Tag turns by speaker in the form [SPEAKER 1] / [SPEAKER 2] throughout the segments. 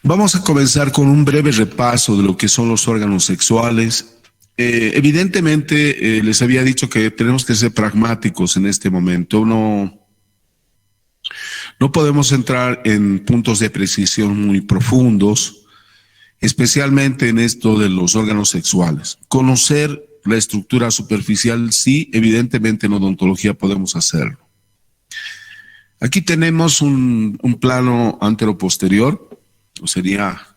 [SPEAKER 1] Vamos a comenzar con un breve repaso de lo que son los órganos sexuales. Evidentemente, les había dicho que tenemos que ser pragmáticos en este momento. No podemos entrar en puntos de precisión muy profundos, especialmente en esto de los órganos sexuales. Conocer la estructura superficial, sí, evidentemente en odontología podemos hacerlo. Aquí tenemos un plano anteroposterior, o sería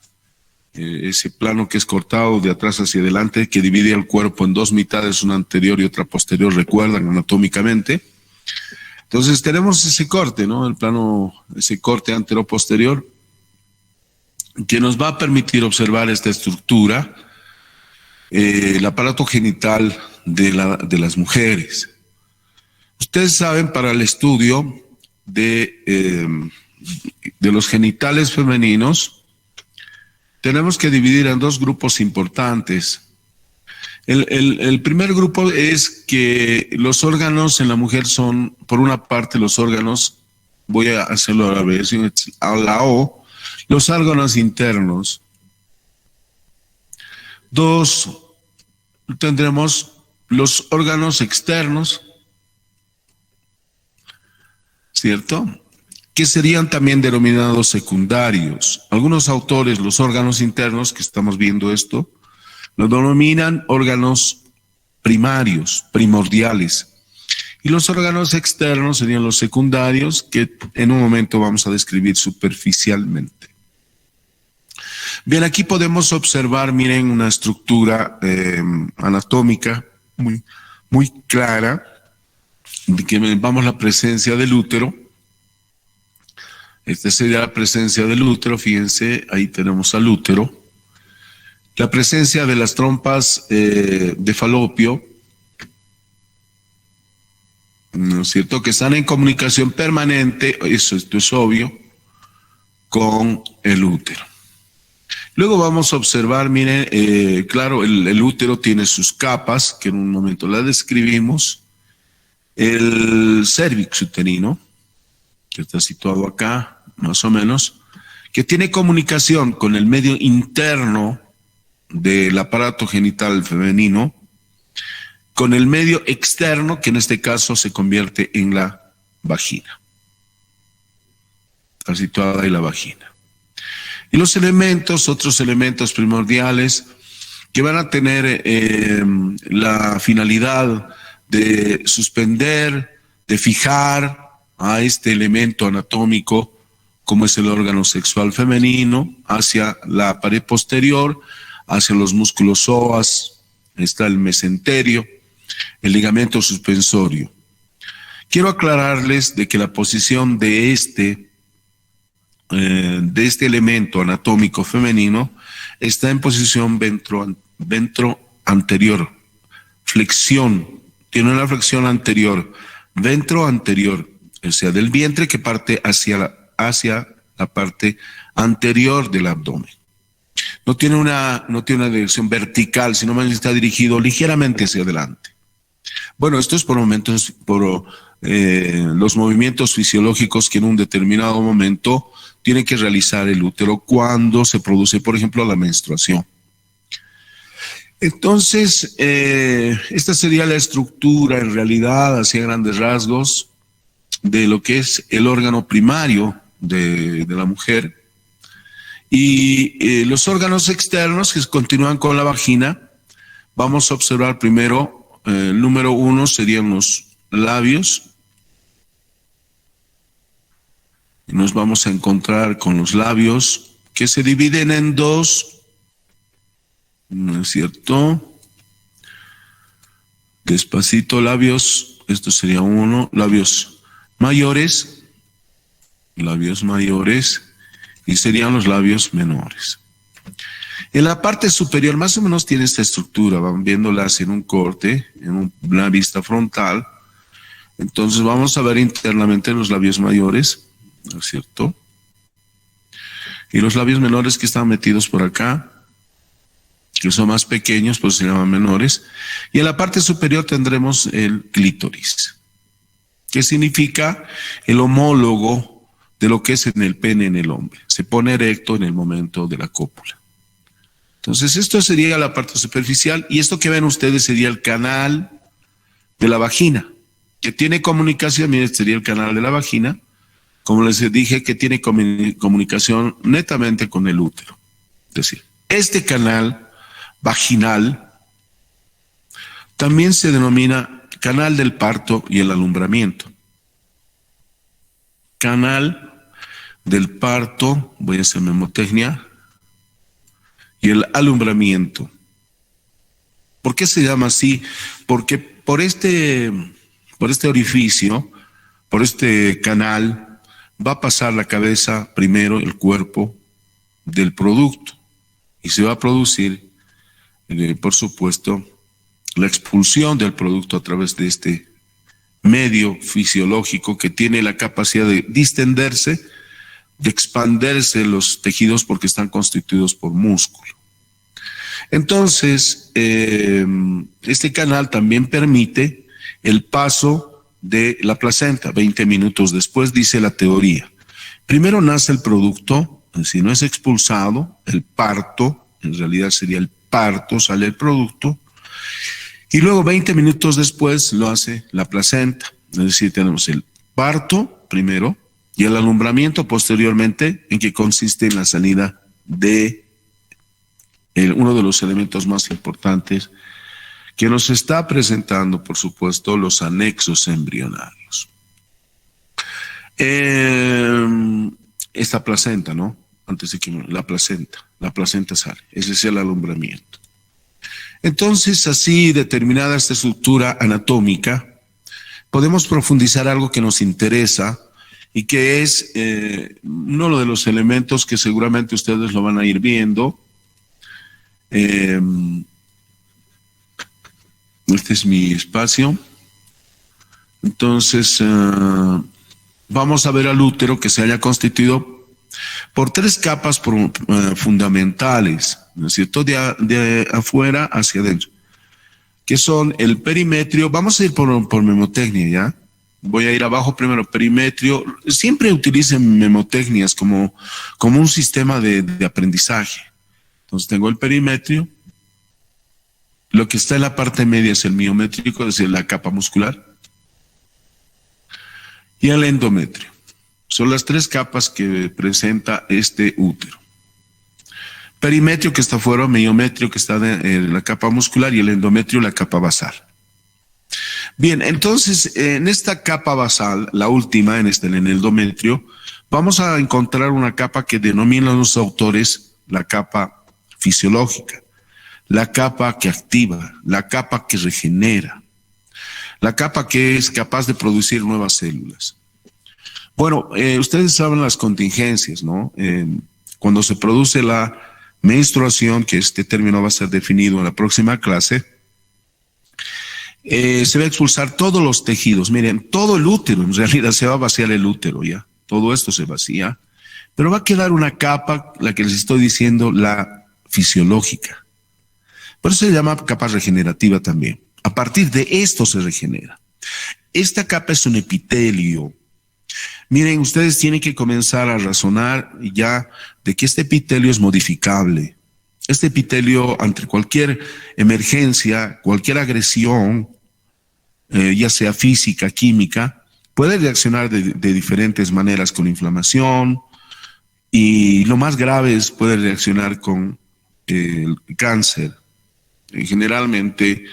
[SPEAKER 1] ese plano que es cortado de atrás hacia adelante, que divide el cuerpo en dos mitades, una anterior y otra posterior, recuerdan anatómicamente. Entonces tenemos ese corte, ¿no? El plano, ese corte anteroposterior, que nos va a permitir observar esta estructura, el aparato genital de las mujeres. Ustedes saben, para el estudio de los genitales femeninos, tenemos que dividir en dos grupos importantes. El primer grupo es que los órganos en la mujer son, por una parte, los órganos, voy a hacerlo a la vez, a la O, los órganos internos. Dos, tendremos los órganos externos, ¿cierto? Que serían también denominados secundarios. Algunos autores, los órganos internos, que estamos viendo esto, lo denominan órganos primarios, primordiales. Y los órganos externos serían los secundarios, que en un momento vamos a describir superficialmente. Bien, aquí podemos observar, miren, una estructura anatómica muy clara, de que vamos la presencia del útero. Esta sería la presencia del útero, fíjense, ahí tenemos al útero. La presencia de las trompas de falopio, ¿no es cierto?, que están en comunicación permanente, esto es obvio, con el útero. Luego vamos a observar, miren, claro, el útero tiene sus capas, que en un momento la describimos. El cérvix uterino, que está situado acá, más o menos, que tiene comunicación con el medio interno del aparato genital femenino, con el medio externo, que en este caso se convierte en la vagina. Está situada ahí la vagina. Y los elementos, otros elementos primordiales, que van a tener la finalidad de suspender, de fijar a este elemento anatómico, como es el órgano sexual femenino, hacia la pared posterior, hacia los músculos psoas, está el mesenterio, el ligamento suspensorio. Quiero aclararles de que la posición de este elemento anatómico femenino está en posición ventro anterior, flexión, tiene una flexión anterior, ventro anterior, o sea, del vientre que parte hacia la parte anterior del abdomen. No tiene una dirección vertical, sino más bien está dirigido ligeramente hacia adelante. Bueno, esto es por los movimientos fisiológicos que en un determinado momento tiene que realizar el útero cuando se produce, por ejemplo, la menstruación. Entonces, esta sería la estructura, en realidad, hacia grandes rasgos, de lo que es el órgano primario de la mujer. Y los órganos externos que continúan con la vagina, vamos a observar primero, el número 1 serían los labios. Y nos vamos a encontrar con los labios que se dividen en dos, ¿no es cierto? Despacito, labios, esto sería 1, labios mayores, y serían los labios menores. En la parte superior más o menos tiene esta estructura, van viéndolas en un corte, en una vista frontal. Entonces vamos a ver internamente los labios mayores, ¿no es cierto? Y los labios menores que están metidos por acá, que son más pequeños, pues se llaman menores. Y en la parte superior tendremos el clítoris, que significa el homólogo de lo que es en el pene en el hombre. Se pone erecto en el momento de la cópula. Entonces, esto sería la parte superficial, y esto que ven ustedes sería el canal de la vagina, que tiene comunicación. Miren, este sería el canal de la vagina, como les dije, que tiene comunicación netamente con el útero. Es decir, este canal vaginal también se denomina canal del parto y el alumbramiento. Canal del parto, voy a hacer memotecnia, y el alumbramiento. ¿Por qué se llama así? Porque por este orificio, por este canal, va a pasar la cabeza primero, el cuerpo del producto, y se va a producir, por supuesto, la expulsión del producto a través de este medio fisiológico que tiene la capacidad de distenderse, de expandirse los tejidos porque están constituidos por músculo. Entonces, este canal también permite el paso de la placenta 20 minutos después, dice la teoría. Primero nace el producto, si no es expulsado, el parto, en realidad sería el parto, sale el producto, y luego 20 minutos después lo hace la placenta. Es decir, tenemos el parto primero y el alumbramiento posteriormente, en que consiste en la salida de uno de los elementos más importantes que nos está presentando, por supuesto, los anexos embrionarios. Esta placenta, ¿no? Antes de que la placenta sale, ese es el alumbramiento. Entonces, así determinada esta estructura anatómica, podemos profundizar algo que nos interesa y que es uno de los elementos que seguramente ustedes lo van a ir viendo. Este es mi espacio. Entonces, vamos a ver al útero, que se haya constituido por tres capas fundamentales, ¿no es cierto? De afuera hacia adentro, que son el perimetrio. Vamos a ir por memotecnia, ¿ya? Voy a ir abajo primero, perimetrio. Siempre utilicen memotecnias como un sistema de aprendizaje. Entonces tengo el perimetrio, lo que está en la parte media es el miométrico, es decir, la capa muscular, y el endometrio. Son las tres capas que presenta este útero. Perimetrio, que está afuera, miometrio, que está en la capa muscular, y el endometrio, la capa basal. Bien, entonces en esta capa basal, la última, en el endometrio, vamos a encontrar una capa que denominan los autores la capa fisiológica, la capa que activa, la capa que regenera, la capa que es capaz de producir nuevas células. Bueno, ustedes saben las contingencias, ¿no? Cuando se produce la menstruación, que este término va a ser definido en la próxima clase, se va a expulsar todos los tejidos. Miren, todo el útero, en realidad se va a vaciar el útero ya, todo esto se vacía, pero va a quedar una capa, la que les estoy diciendo, la fisiológica. Por eso se llama capa regenerativa también. A partir de esto se regenera. Esta capa es un epitelio. Miren, ustedes tienen que comenzar a razonar ya de que este epitelio es modificable. Este epitelio, ante cualquier emergencia, cualquier agresión, ya sea física, química, puede reaccionar de diferentes maneras, con inflamación, y lo más grave es puede reaccionar con el cáncer. Generalmente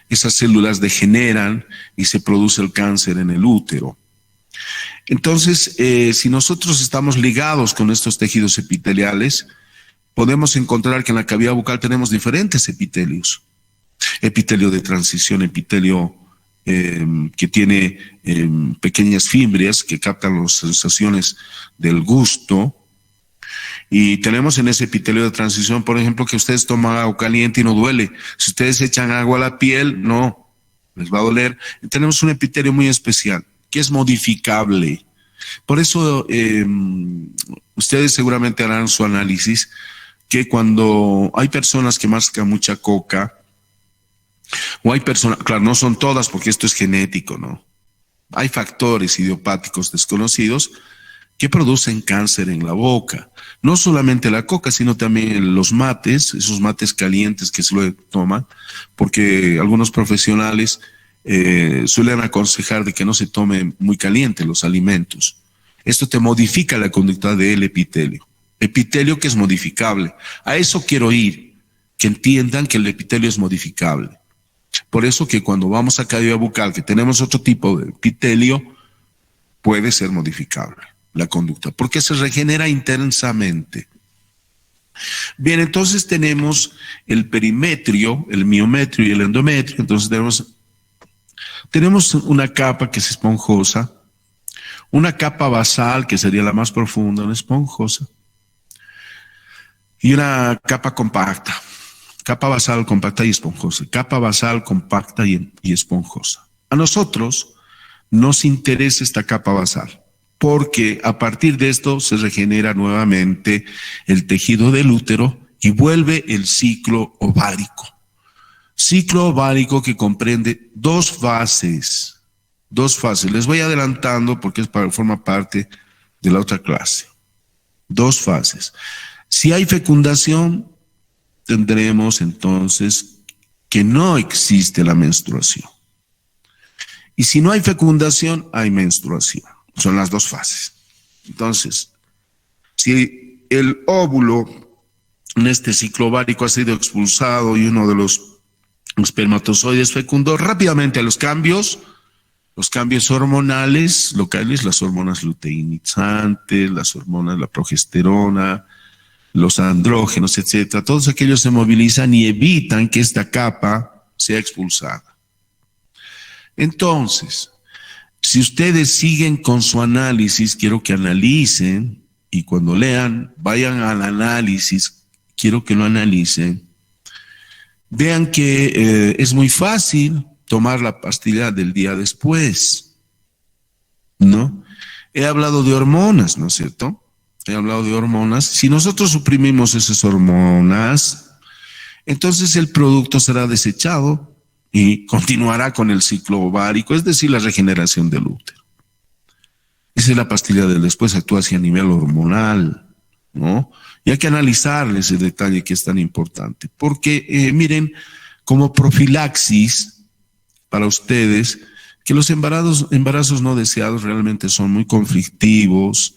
[SPEAKER 1] esas células degeneran y se produce el cáncer en el útero. Entonces, si nosotros estamos ligados con estos tejidos epiteliales, podemos encontrar que en la cavidad bucal tenemos diferentes epitelios. Epitelio de transición, epitelio que tiene pequeñas fibras que captan las sensaciones del gusto. Y tenemos en ese epitelio de transición, por ejemplo, que ustedes toman agua caliente y no duele. Si ustedes echan agua a la piel, no, les va a doler. Y tenemos un epitelio muy especial, que es modificable. Por eso ustedes seguramente harán su análisis, que cuando hay personas que mascan mucha coca, o hay personas, claro, no son todas porque esto es genético, ¿no? Hay factores idiopáticos desconocidos que producen cáncer en la boca. No solamente la coca, sino también los mates, esos mates calientes que se lo toman, porque algunos profesionales suelen aconsejar de que no se tome muy caliente los alimentos. Esto te modifica la conducta del epitelio. Epitelio que es modificable. A eso quiero ir, que entiendan que el epitelio es modificable. Por eso que cuando vamos a cavidad bucal, que tenemos otro tipo de epitelio, puede ser modificable la conducta, porque se regenera intensamente. Bien, entonces tenemos el perimetrio, el miometrio y el endometrio. Entonces tenemos una capa que es esponjosa, una capa basal que sería la más profunda, una esponjosa, y una capa compacta. Capa basal compacta y esponjosa. Capa basal compacta y esponjosa. A nosotros nos interesa esta capa basal, porque a partir de esto se regenera nuevamente el tejido del útero y vuelve el ciclo ovárico. Ciclo ovárico que comprende dos fases. Les voy adelantando porque forma parte de la otra clase. Dos fases. Si hay fecundación, tendremos entonces que no existe la menstruación. Y si no hay fecundación, hay menstruación. Son las dos fases. Entonces, si el óvulo en este ciclo ovárico ha sido expulsado y uno de los espermatozoides fecundó, rápidamente a los cambios hormonales locales, las hormonas luteinizantes, las hormonas, la progesterona, los andrógenos, etcétera, todos aquellos se movilizan y evitan que esta capa sea expulsada. Entonces, si ustedes siguen con su análisis, quiero que analicen, y cuando lean, vayan al análisis, quiero que lo analicen. Vean que es muy fácil tomar la pastilla del día después, ¿no? He hablado de hormonas, ¿no es cierto? He hablado de hormonas. Si nosotros suprimimos esas hormonas, entonces el producto será desechado y continuará con el ciclo ovárico, es decir, la regeneración del útero. Esa es la pastilla del después, actúa así a nivel hormonal, ¿no? Y hay que analizar ese detalle que es tan importante, porque como profilaxis para ustedes, que los embarazos no deseados realmente son muy conflictivos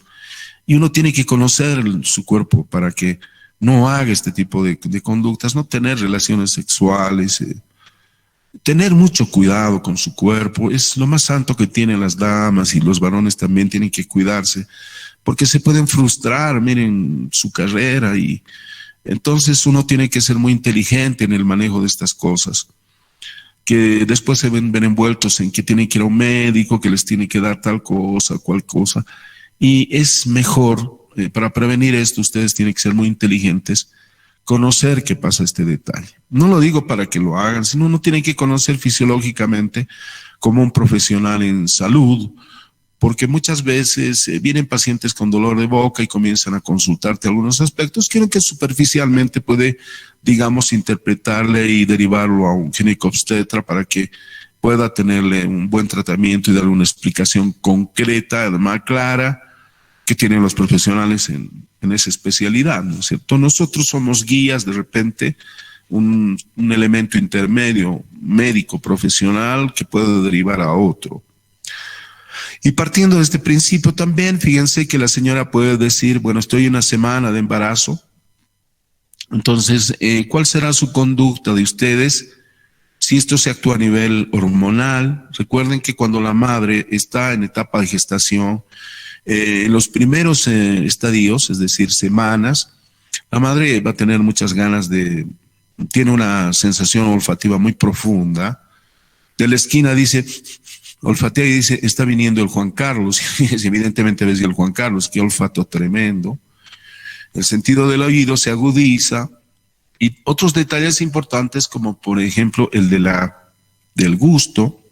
[SPEAKER 1] y uno tiene que conocer su cuerpo para que no haga este tipo de conductas, no tener relaciones sexuales, tener mucho cuidado con su cuerpo. Es lo más santo que tienen las damas, y los varones también tienen que cuidarse, porque se pueden frustrar, su carrera, y entonces uno tiene que ser muy inteligente en el manejo de estas cosas, que después se ven envueltos en que tienen que ir a un médico, que les tiene que dar tal cosa, cual cosa, y es mejor, para prevenir esto, ustedes tienen que ser muy inteligentes, conocer qué pasa este detalle. No lo digo para que lo hagan, sino uno tiene que conocer fisiológicamente como un profesional en salud, porque muchas veces vienen pacientes con dolor de boca y comienzan a consultarte algunos aspectos que superficialmente puede, digamos, interpretarle y derivarlo a un ginecobstetra para que pueda tenerle un buen tratamiento y darle una explicación concreta, además clara, que tienen los profesionales en esa especialidad, ¿no es cierto? Nosotros somos guías, de repente, un elemento intermedio médico profesional que puede derivar a otro. Y partiendo de este principio también, fíjense que la señora puede decir, bueno, estoy en una semana de embarazo, entonces, ¿cuál será su conducta de ustedes si esto se actúa a nivel hormonal? Recuerden que cuando la madre está en etapa de gestación, en los primeros estadios, es decir, semanas, la madre va a tener muchas ganas tiene una sensación olfativa muy profunda. De la esquina dice, olfatea y dice, está viniendo el Juan Carlos. Y evidentemente ves el Juan Carlos, qué olfato tremendo. El sentido del oído se agudiza. Y otros detalles importantes, como por ejemplo el del gusto,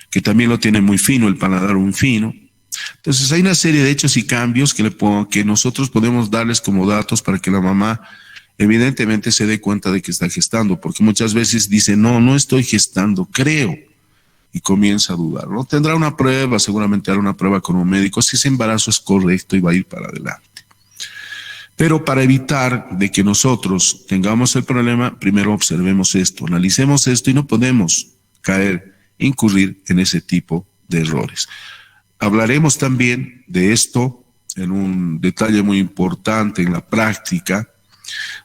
[SPEAKER 1] que también lo tiene muy fino, el paladar muy fino. Entonces hay una serie de hechos y cambios que nosotros podemos darles como datos para que la mamá evidentemente se dé cuenta de que está gestando, porque muchas veces dice, no estoy gestando, creo. y comienza a dudar, ¿no? Tendrá una prueba, seguramente hará una prueba con un médico, si ese embarazo es correcto y va a ir para adelante. Pero para evitar de que nosotros tengamos el problema, primero observemos esto, analicemos esto y no podemos incurrir en ese tipo de errores. Hablaremos también de esto en un detalle muy importante en la práctica,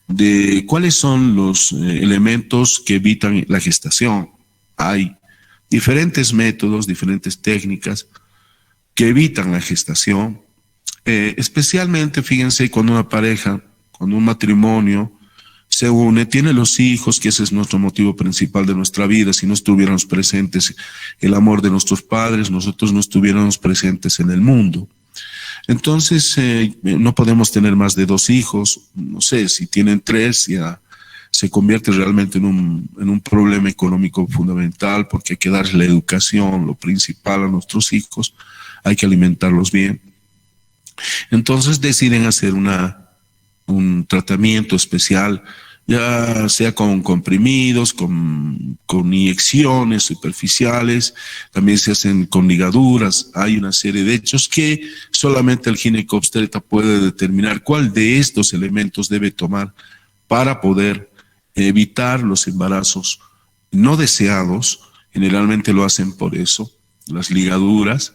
[SPEAKER 1] de cuáles son los elementos que evitan la gestación. Hay diferentes métodos, diferentes técnicas que evitan la gestación. Especialmente, fíjense, cuando una pareja, cuando un matrimonio se une, tiene los hijos, que ese es nuestro motivo principal de nuestra vida. Si no estuviéramos presentes el amor de nuestros padres, nosotros no estuviéramos presentes en el mundo. Entonces, no podemos tener más de 2 hijos. No sé, si tienen 3, ya se convierte realmente en un problema económico fundamental, porque hay que darles la educación, lo principal a nuestros hijos, hay que alimentarlos bien. Entonces deciden hacer un tratamiento especial, ya sea con comprimidos, con inyecciones superficiales, también se hacen con ligaduras. Hay una serie de hechos que solamente el ginecobstetra puede determinar cuál de estos elementos debe tomar para poder evitar los embarazos no deseados. Generalmente lo hacen por eso, las ligaduras.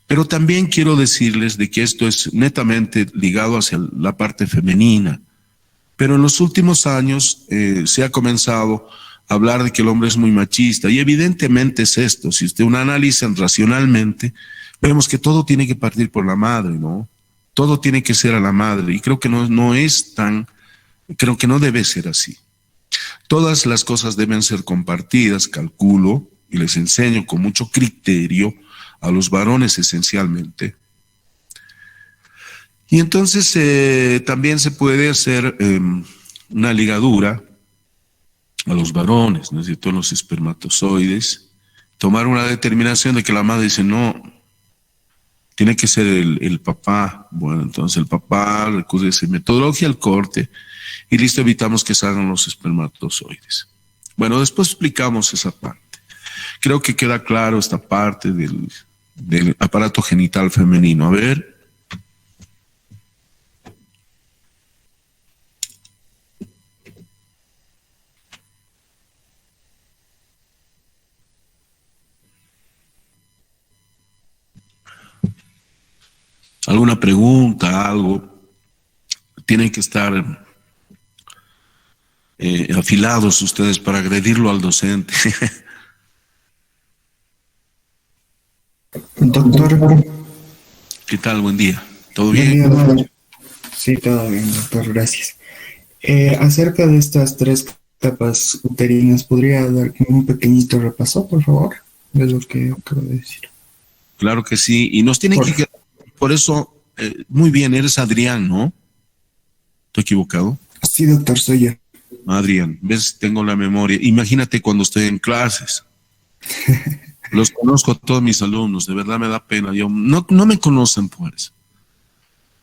[SPEAKER 1] Pero también quiero decirles de que esto es netamente ligado hacia la parte femenina. Pero en los últimos años se ha comenzado a hablar de que el hombre es muy machista, y evidentemente es esto. Si usted analiza racionalmente, vemos que todo tiene que partir por la madre, ¿no? Todo tiene que ser a la madre, y creo que creo que no debe ser así. Todas las cosas deben ser compartidas, calculo, y les enseño con mucho criterio a los varones esencialmente. Y entonces también se puede hacer una ligadura a los varones, ¿no es cierto?, los espermatozoides, tomar una determinación de que la madre dice, no, tiene que ser el papá. Bueno, entonces el papá recurre a esa metodología, al corte, y listo, evitamos que salgan los espermatozoides. Bueno, después explicamos esa parte. Creo que queda claro esta parte del aparato genital femenino. A ver. ¿Alguna pregunta, algo? Tienen que estar afilados ustedes para agredirlo al docente.
[SPEAKER 2] Doctor,
[SPEAKER 1] ¿Qué tal? Buen día. ¿Todo
[SPEAKER 2] buen
[SPEAKER 1] bien?
[SPEAKER 2] día, doctor. Sí, todo bien, doctor, gracias. Acerca de estas 3 capas uterinas, ¿podría dar un pequeñito repaso, por favor, de lo que acabo de decir?
[SPEAKER 1] Claro que sí. Y nos tiene que quedar, por eso, muy bien, eres Adrián, ¿no? ¿Estoy equivocado?
[SPEAKER 2] Sí, doctor, soy yo.
[SPEAKER 1] Adrián, ves, tengo la memoria. Imagínate cuando estoy en clases. Los conozco a todos mis alumnos, de verdad me da pena. No me conocen por eso.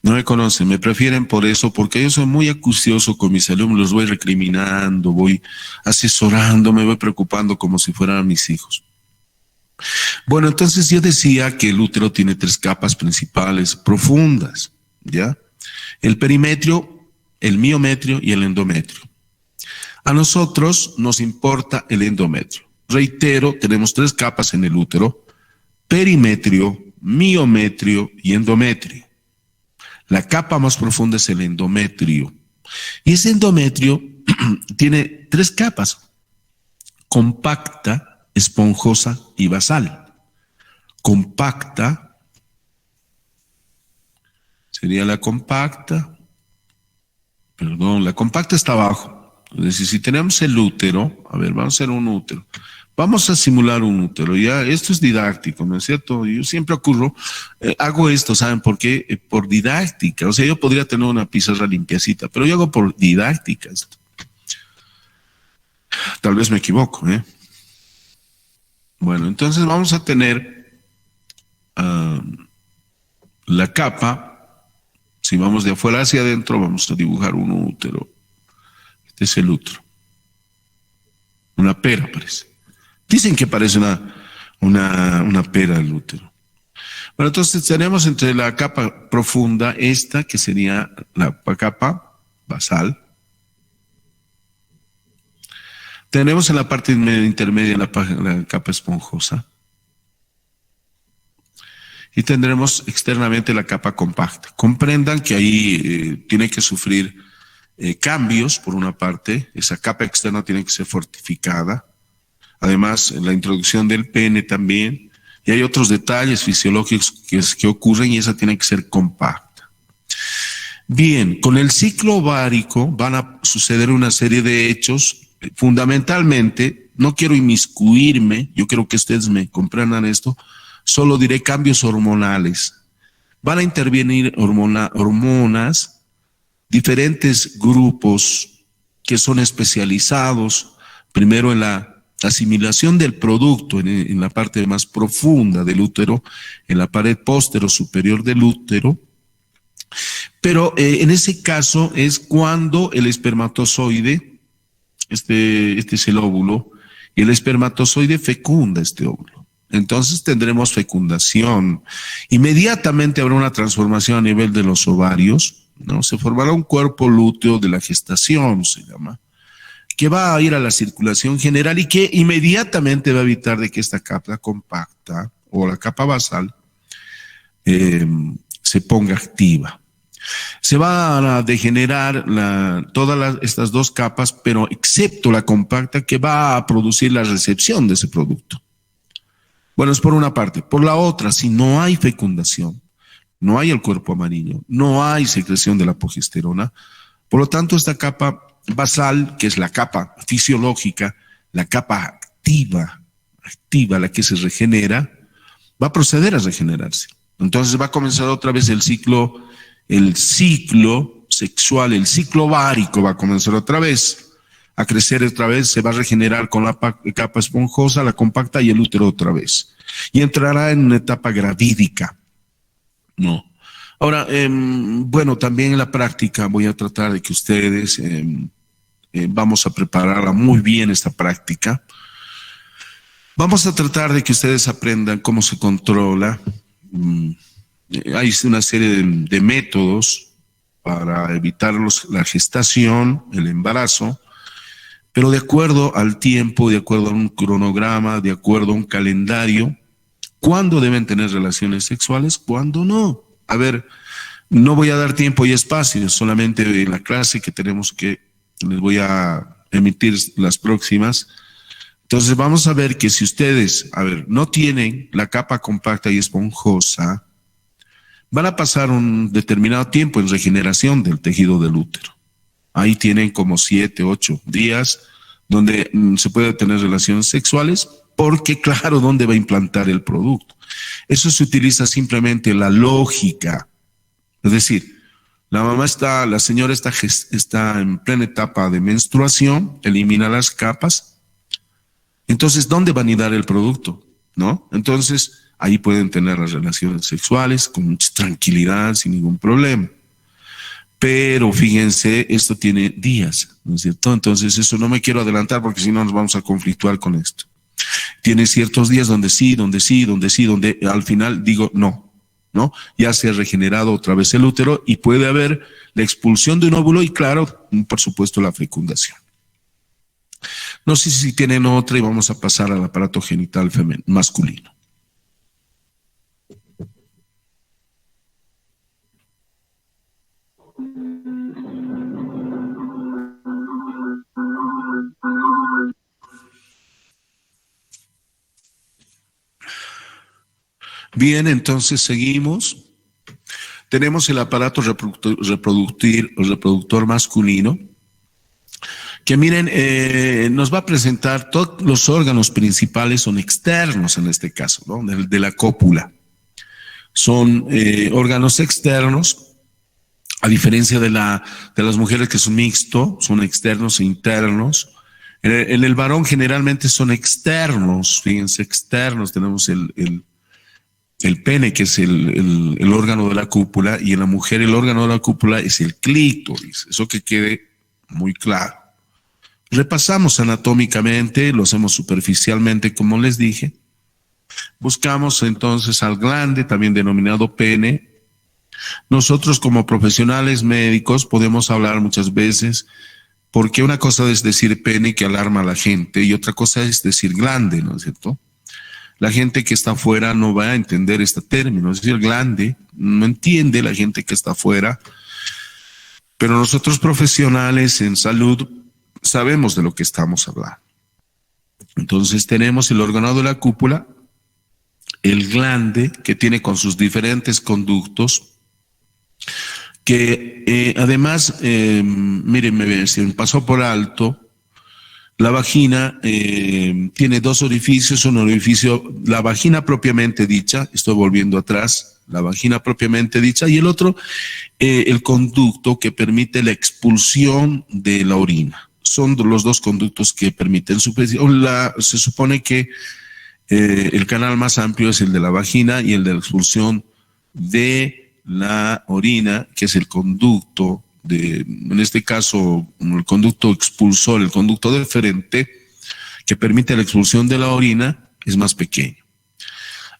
[SPEAKER 1] No me conocen, me prefieren por eso, porque yo soy muy acucioso con mis alumnos, los voy recriminando, voy asesorando, me voy preocupando como si fueran mis hijos. Bueno, entonces yo decía que el útero tiene 3 capas principales profundas, ¿ya? El perimetrio, el miometrio y el endometrio. A nosotros nos importa el endometrio. Reitero, tenemos 3 capas en el útero: perimetrio, miometrio y endometrio. La capa más profunda es el endometrio. Y ese endometrio tiene 3 capas: compacta, esponjosa y basal. Compacta sería la compacta. La compacta está abajo. Es decir, si tenemos el útero, a ver, vamos a hacer un útero. Vamos a simular un útero. Ya, esto es didáctico, ¿no es cierto? Yo siempre hago esto, ¿saben por qué? Por didáctica. O sea, yo podría tener una pizarra limpiecita, pero yo hago por didáctica esto. Tal vez me equivoco, ¿eh? Bueno, entonces vamos a tener la capa. Si vamos de afuera hacia adentro, vamos a dibujar un útero. Este es el útero. Una pera parece. Dicen que parece una pera del útero. Bueno, entonces tenemos entre la capa profunda esta, que sería la capa basal. Tenemos en la parte intermedia la capa esponjosa. Y tendremos externamente la capa compacta. Comprendan que ahí tiene que sufrir cambios, por una parte. Esa capa externa tiene que ser fortificada. Además, la introducción del pene también. Y hay otros detalles fisiológicos que ocurren y esa tiene que ser compacta. Bien, con el ciclo ovárico van a suceder una serie de hechos. Fundamentalmente, no quiero inmiscuirme, yo quiero que ustedes me comprendan esto, solo diré cambios hormonales. Van a intervenir hormonas, diferentes grupos que son especializados, primero en la asimilación del producto en la parte más profunda del útero, en la pared póstero superior del útero, pero en ese caso es cuando el espermatozoide, este es el óvulo, y el espermatozoide fecunda este óvulo. Entonces tendremos fecundación. Inmediatamente habrá una transformación a nivel de los ovarios, ¿no? Se formará un cuerpo lúteo de la gestación, se llama, que va a ir a la circulación general y que inmediatamente va a evitar de que esta capa compacta o la capa basal se ponga activa. Se van a degenerar todas estas dos capas, pero excepto la compacta que va a producir la recepción de ese producto. Bueno, es por una parte. Por la otra, si no hay fecundación, no hay el cuerpo amarillo, no hay secreción de la progesterona, por lo tanto esta capa basal, que es la capa fisiológica, la capa activa, la que se regenera, va a proceder a regenerarse. Entonces va a comenzar otra vez el ciclo sexual, el ciclo ovárico va a comenzar otra vez a crecer otra vez, se va a regenerar con la capa esponjosa, la compacta y el útero otra vez. Y entrará en una etapa gravídica. No. Ahora, bueno, también en la práctica voy a tratar de que ustedes, vamos a prepararla muy bien esta práctica. Vamos a tratar de que ustedes aprendan cómo se controla. Hay una serie de métodos para evitar la gestación, el embarazo, pero de acuerdo al tiempo, de acuerdo a un cronograma, de acuerdo a un calendario, cuándo deben tener relaciones sexuales, cuándo no. A ver, no voy a dar tiempo y espacio, solamente en la clase que tenemos que, les voy a emitir las próximas. Entonces vamos a ver que si ustedes, no tienen la capa compacta y esponjosa, van a pasar un determinado tiempo en regeneración del tejido del útero. Ahí tienen como 7, 8 días donde se puede tener relaciones sexuales, porque claro, ¿dónde va a implantar el producto? Eso se utiliza simplemente la lógica. Es decir, la señora está en plena etapa de menstruación, elimina las capas. Entonces, ¿dónde va a anidar el producto? ¿No? Entonces, ahí pueden tener las relaciones sexuales con mucha tranquilidad, sin ningún problema. Pero fíjense, esto tiene días, ¿no es cierto? Entonces, eso no me quiero adelantar porque si no nos vamos a conflictuar con esto. Tiene ciertos días donde sí, donde al final digo no, ¿no? Ya se ha regenerado otra vez el útero y puede haber la expulsión de un óvulo y claro, por supuesto la fecundación. No sé si tienen otra y vamos a pasar al aparato genital masculino. Bien, entonces seguimos. Tenemos el aparato reproductor masculino, que miren, nos va a presentar todos los órganos principales, son externos en este caso, ¿no? De la cópula. Son órganos externos, a diferencia de las mujeres que son mixtos, son externos e internos. En el varón generalmente son externos, fíjense, externos, tenemos el pene, que es el órgano de la cúpula, y en la mujer el órgano de la cúpula es el clítoris, eso que quede muy claro. Repasamos anatómicamente, lo hacemos superficialmente, como les dije. Buscamos entonces al glande, también denominado pene. Nosotros como profesionales médicos podemos hablar muchas veces, porque una cosa es decir pene que alarma a la gente y otra cosa es decir glande, ¿no es cierto? La gente que está afuera no va a entender este término, es decir, glande, no entiende la gente que está afuera, pero nosotros profesionales en salud sabemos de lo que estamos hablando. Entonces tenemos el órgano de la cúpula, el glande, que tiene con sus diferentes conductos, que además, miren, se me pasó por alto, la vagina tiene dos orificios, un orificio, la vagina propiamente dicha, estoy volviendo atrás, la vagina propiamente dicha, y el otro, el conducto que permite la expulsión de la orina. Son los dos conductos que permiten su se supone que el canal más amplio es el de la vagina y el de la expulsión de la orina, que es el conducto en este caso, el conducto expulsor, el conducto deferente, que permite la expulsión de la orina, es más pequeño.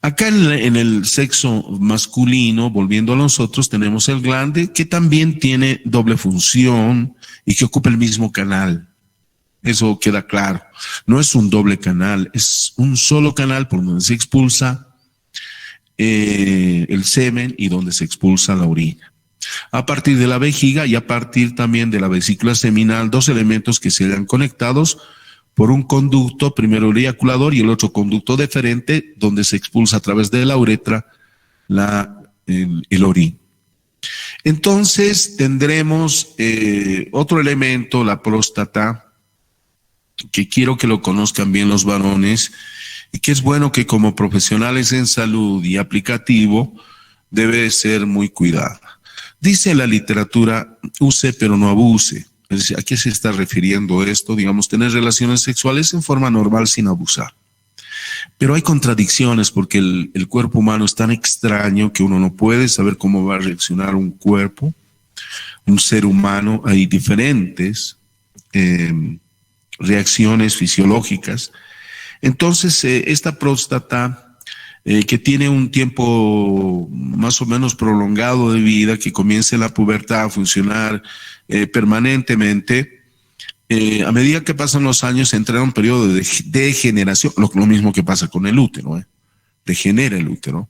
[SPEAKER 1] Acá en el sexo masculino, volviendo a nosotros, tenemos el glande, que también tiene doble función y que ocupa el mismo canal. Eso queda claro. No es un doble canal, es un solo canal por donde se expulsa el semen y donde se expulsa la orina. A partir de la vejiga y a partir también de la vesícula seminal, dos elementos que se hallan conectados por un conducto, primero el eyaculador y el otro conducto deferente, donde se expulsa a través de la uretra el orín. Entonces tendremos otro elemento, la próstata, que quiero que lo conozcan bien los varones, y que es bueno que como profesionales en salud y aplicativo debe ser muy cuidada. Dice la literatura, use pero no abuse. Es decir, ¿a qué se está refiriendo esto? Digamos, tener relaciones sexuales en forma normal sin abusar. Pero hay contradicciones porque el cuerpo humano es tan extraño que uno no puede saber cómo va a reaccionar un cuerpo, un ser humano. Hay diferentes reacciones fisiológicas. Entonces, esta próstata que tiene un tiempo más o menos prolongado de vida, que comienza en la pubertad a funcionar permanentemente, a medida que pasan los años entra en un periodo de degeneración, lo mismo que pasa con el útero, degenera el útero.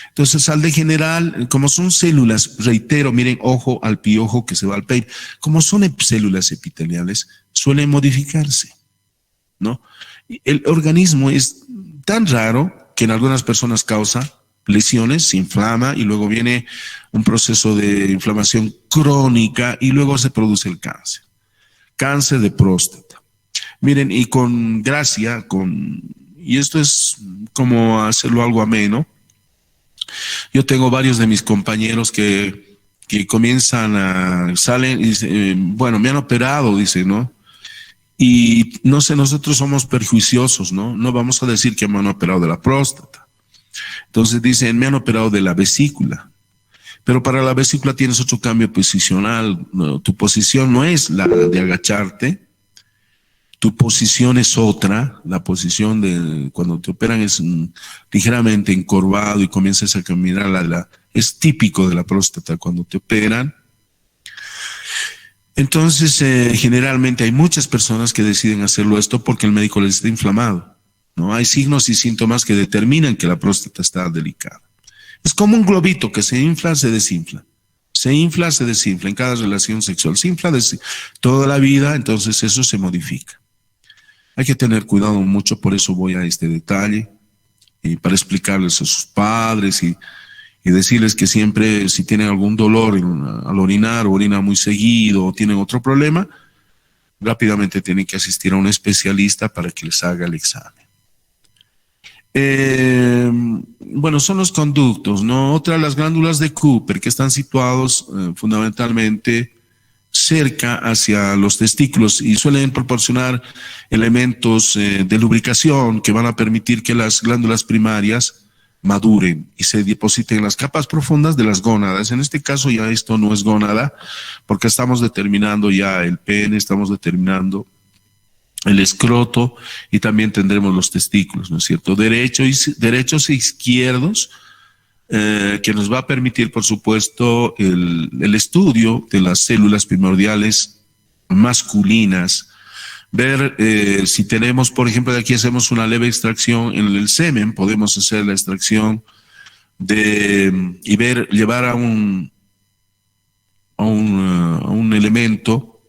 [SPEAKER 1] Entonces, al degenerar, como son células, reitero, miren, ojo al piojo que se va al peine, como son células epiteliales, suelen modificarse, ¿no? El organismo es tan raro que en algunas personas causa lesiones, se inflama y luego viene un proceso de inflamación crónica y luego se produce el cáncer. Cáncer de próstata. Miren, y con gracia, y esto es como hacerlo algo ameno. Yo tengo varios de mis compañeros que salen y dicen, bueno, me han operado, dice, ¿no? Y no sé, nosotros somos perjuiciosos, ¿no? No vamos a decir que me han operado de la próstata. Entonces dicen, me han operado de la vesícula. Pero para la vesícula tienes otro cambio posicional. ¿No? Tu posición no es la de agacharte. Tu posición es otra. La posición de cuando te operan es ligeramente encorvado y comienzas a caminar. Es típico de la próstata cuando te operan. Entonces, generalmente hay muchas personas que deciden hacerlo esto porque el médico les está inflamado, ¿no? Hay signos y síntomas que determinan que la próstata está delicada. Es como un globito que se infla, se desinfla. Se infla, se desinfla en cada relación sexual. Se infla toda la vida, entonces eso se modifica. Hay que tener cuidado mucho, por eso voy a este detalle, y para explicarles a sus padres y decirles que siempre si tienen algún dolor al orinar o orina muy seguido o tienen otro problema, rápidamente tienen que asistir a un especialista para que les haga el examen. Bueno, son los conductos, ¿no? Otra, las glándulas de Cooper, que están situados fundamentalmente cerca hacia los testículos y suelen proporcionar elementos de lubricación que van a permitir que las glándulas primarias maduren y se depositen en las capas profundas de las gónadas. En este caso ya esto no es gónada, porque estamos determinando ya el pene, estamos determinando el escroto y también tendremos los testículos, ¿no es cierto? Derechos e izquierdos, que nos va a permitir, por supuesto, el estudio de las células primordiales masculinas, ver si tenemos, por ejemplo, de aquí hacemos una leve extracción en el semen, podemos hacer la extracción y llevar a un elemento,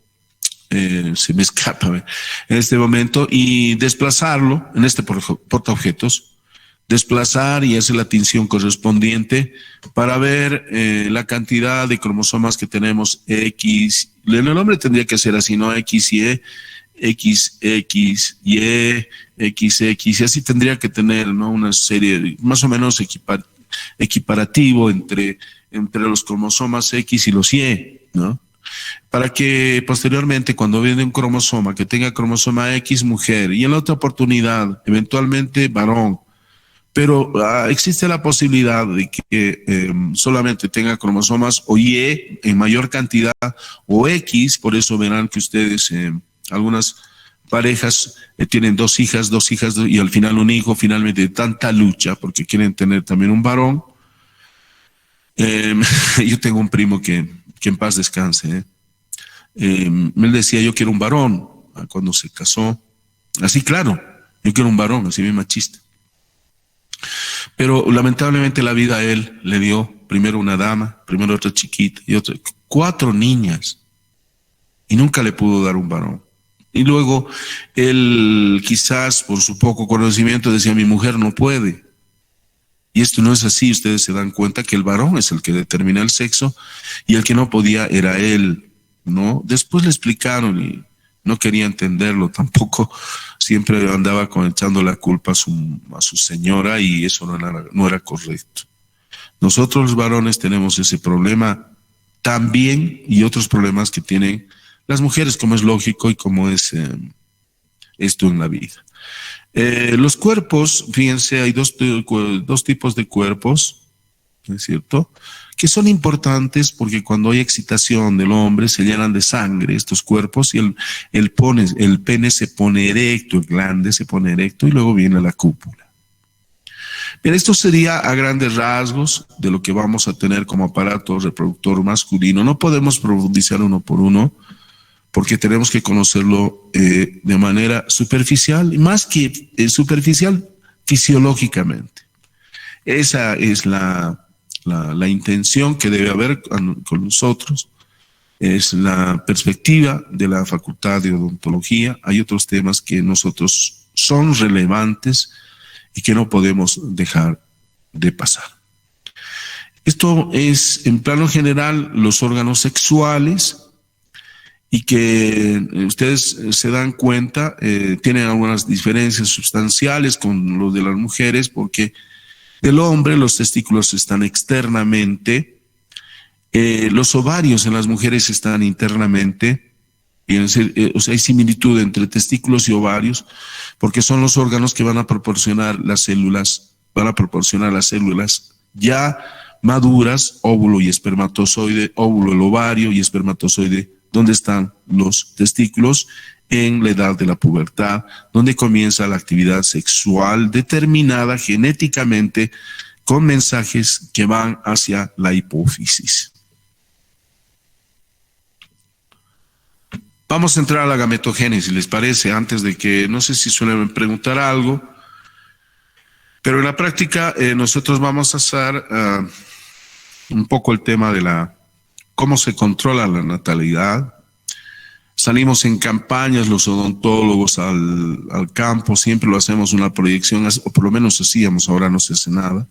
[SPEAKER 1] se me escapa en este momento, y desplazarlo en este portaobjetos, desplazar y hacer la tinción correspondiente para ver la cantidad de cromosomas que tenemos X. El nombre tendría que ser así, ¿no? XY, XX, Y, XX, y así tendría que tener, ¿no? Una serie más o menos equiparativo entre los cromosomas X y los Y, ¿no? Para que posteriormente, cuando viene un cromosoma que tenga cromosoma X, mujer, y en la otra oportunidad, eventualmente varón, pero existe la posibilidad de que solamente tenga cromosomas o Y en mayor cantidad o X, por eso verán que ustedes, algunas parejas tienen dos hijas y al final un hijo, finalmente de tanta lucha, porque quieren tener también un varón. Yo tengo un primo que en paz descanse. Él decía, yo quiero un varón, cuando se casó. Así, claro, yo quiero un varón, así bien machista. Pero lamentablemente la vida a él le dio primero una dama, primero otra chiquita y otra, 4 niñas, y nunca le pudo dar un varón. Y luego él, quizás por su poco conocimiento, decía, mi mujer no puede. Y esto no es así. Ustedes se dan cuenta que el varón es el que determina el sexo y el que no podía era él, ¿no? Después le explicaron y no quería entenderlo tampoco. Siempre andaba echando la culpa a su señora, y eso no era correcto. Nosotros los varones tenemos ese problema también, y otros problemas que tienen las mujeres, como es lógico y como es esto en la vida. Los cuerpos, fíjense, hay dos tipos de cuerpos, ¿no es cierto?, que son importantes porque cuando hay excitación del hombre se llenan de sangre estos cuerpos, y el pene se pone erecto, el glande se pone erecto, y luego viene la cúpula. Bien, esto sería a grandes rasgos de lo que vamos a tener como aparato reproductor masculino. No podemos profundizar uno por uno, porque tenemos que conocerlo de manera superficial, y más que superficial, fisiológicamente. Esa es la intención que debe haber con nosotros, es la perspectiva de la Facultad de Odontología. Hay otros temas que nosotros son relevantes y que no podemos dejar de pasar. Esto es, en plano general, los órganos sexuales, y que ustedes se dan cuenta, tienen algunas diferencias sustanciales con los de las mujeres, porque del hombre los testículos están externamente, los ovarios en las mujeres están internamente, o sea, hay similitud entre testículos y ovarios, porque son los órganos que van a proporcionar las células ya maduras, óvulo y espermatozoide, óvulo el ovario y espermatozoide, donde están los testículos en la edad de la pubertad, donde comienza la actividad sexual determinada genéticamente con mensajes que van hacia la hipófisis. Vamos a entrar a la gametogénesis, ¿les parece? Antes de que, no sé si suelen preguntar algo, pero en la práctica nosotros vamos a hacer un poco el tema de cómo se controla la natalidad. Salimos en campañas los odontólogos al campo, siempre lo hacemos una proyección, o por lo menos hacíamos, ahora no se hace nada.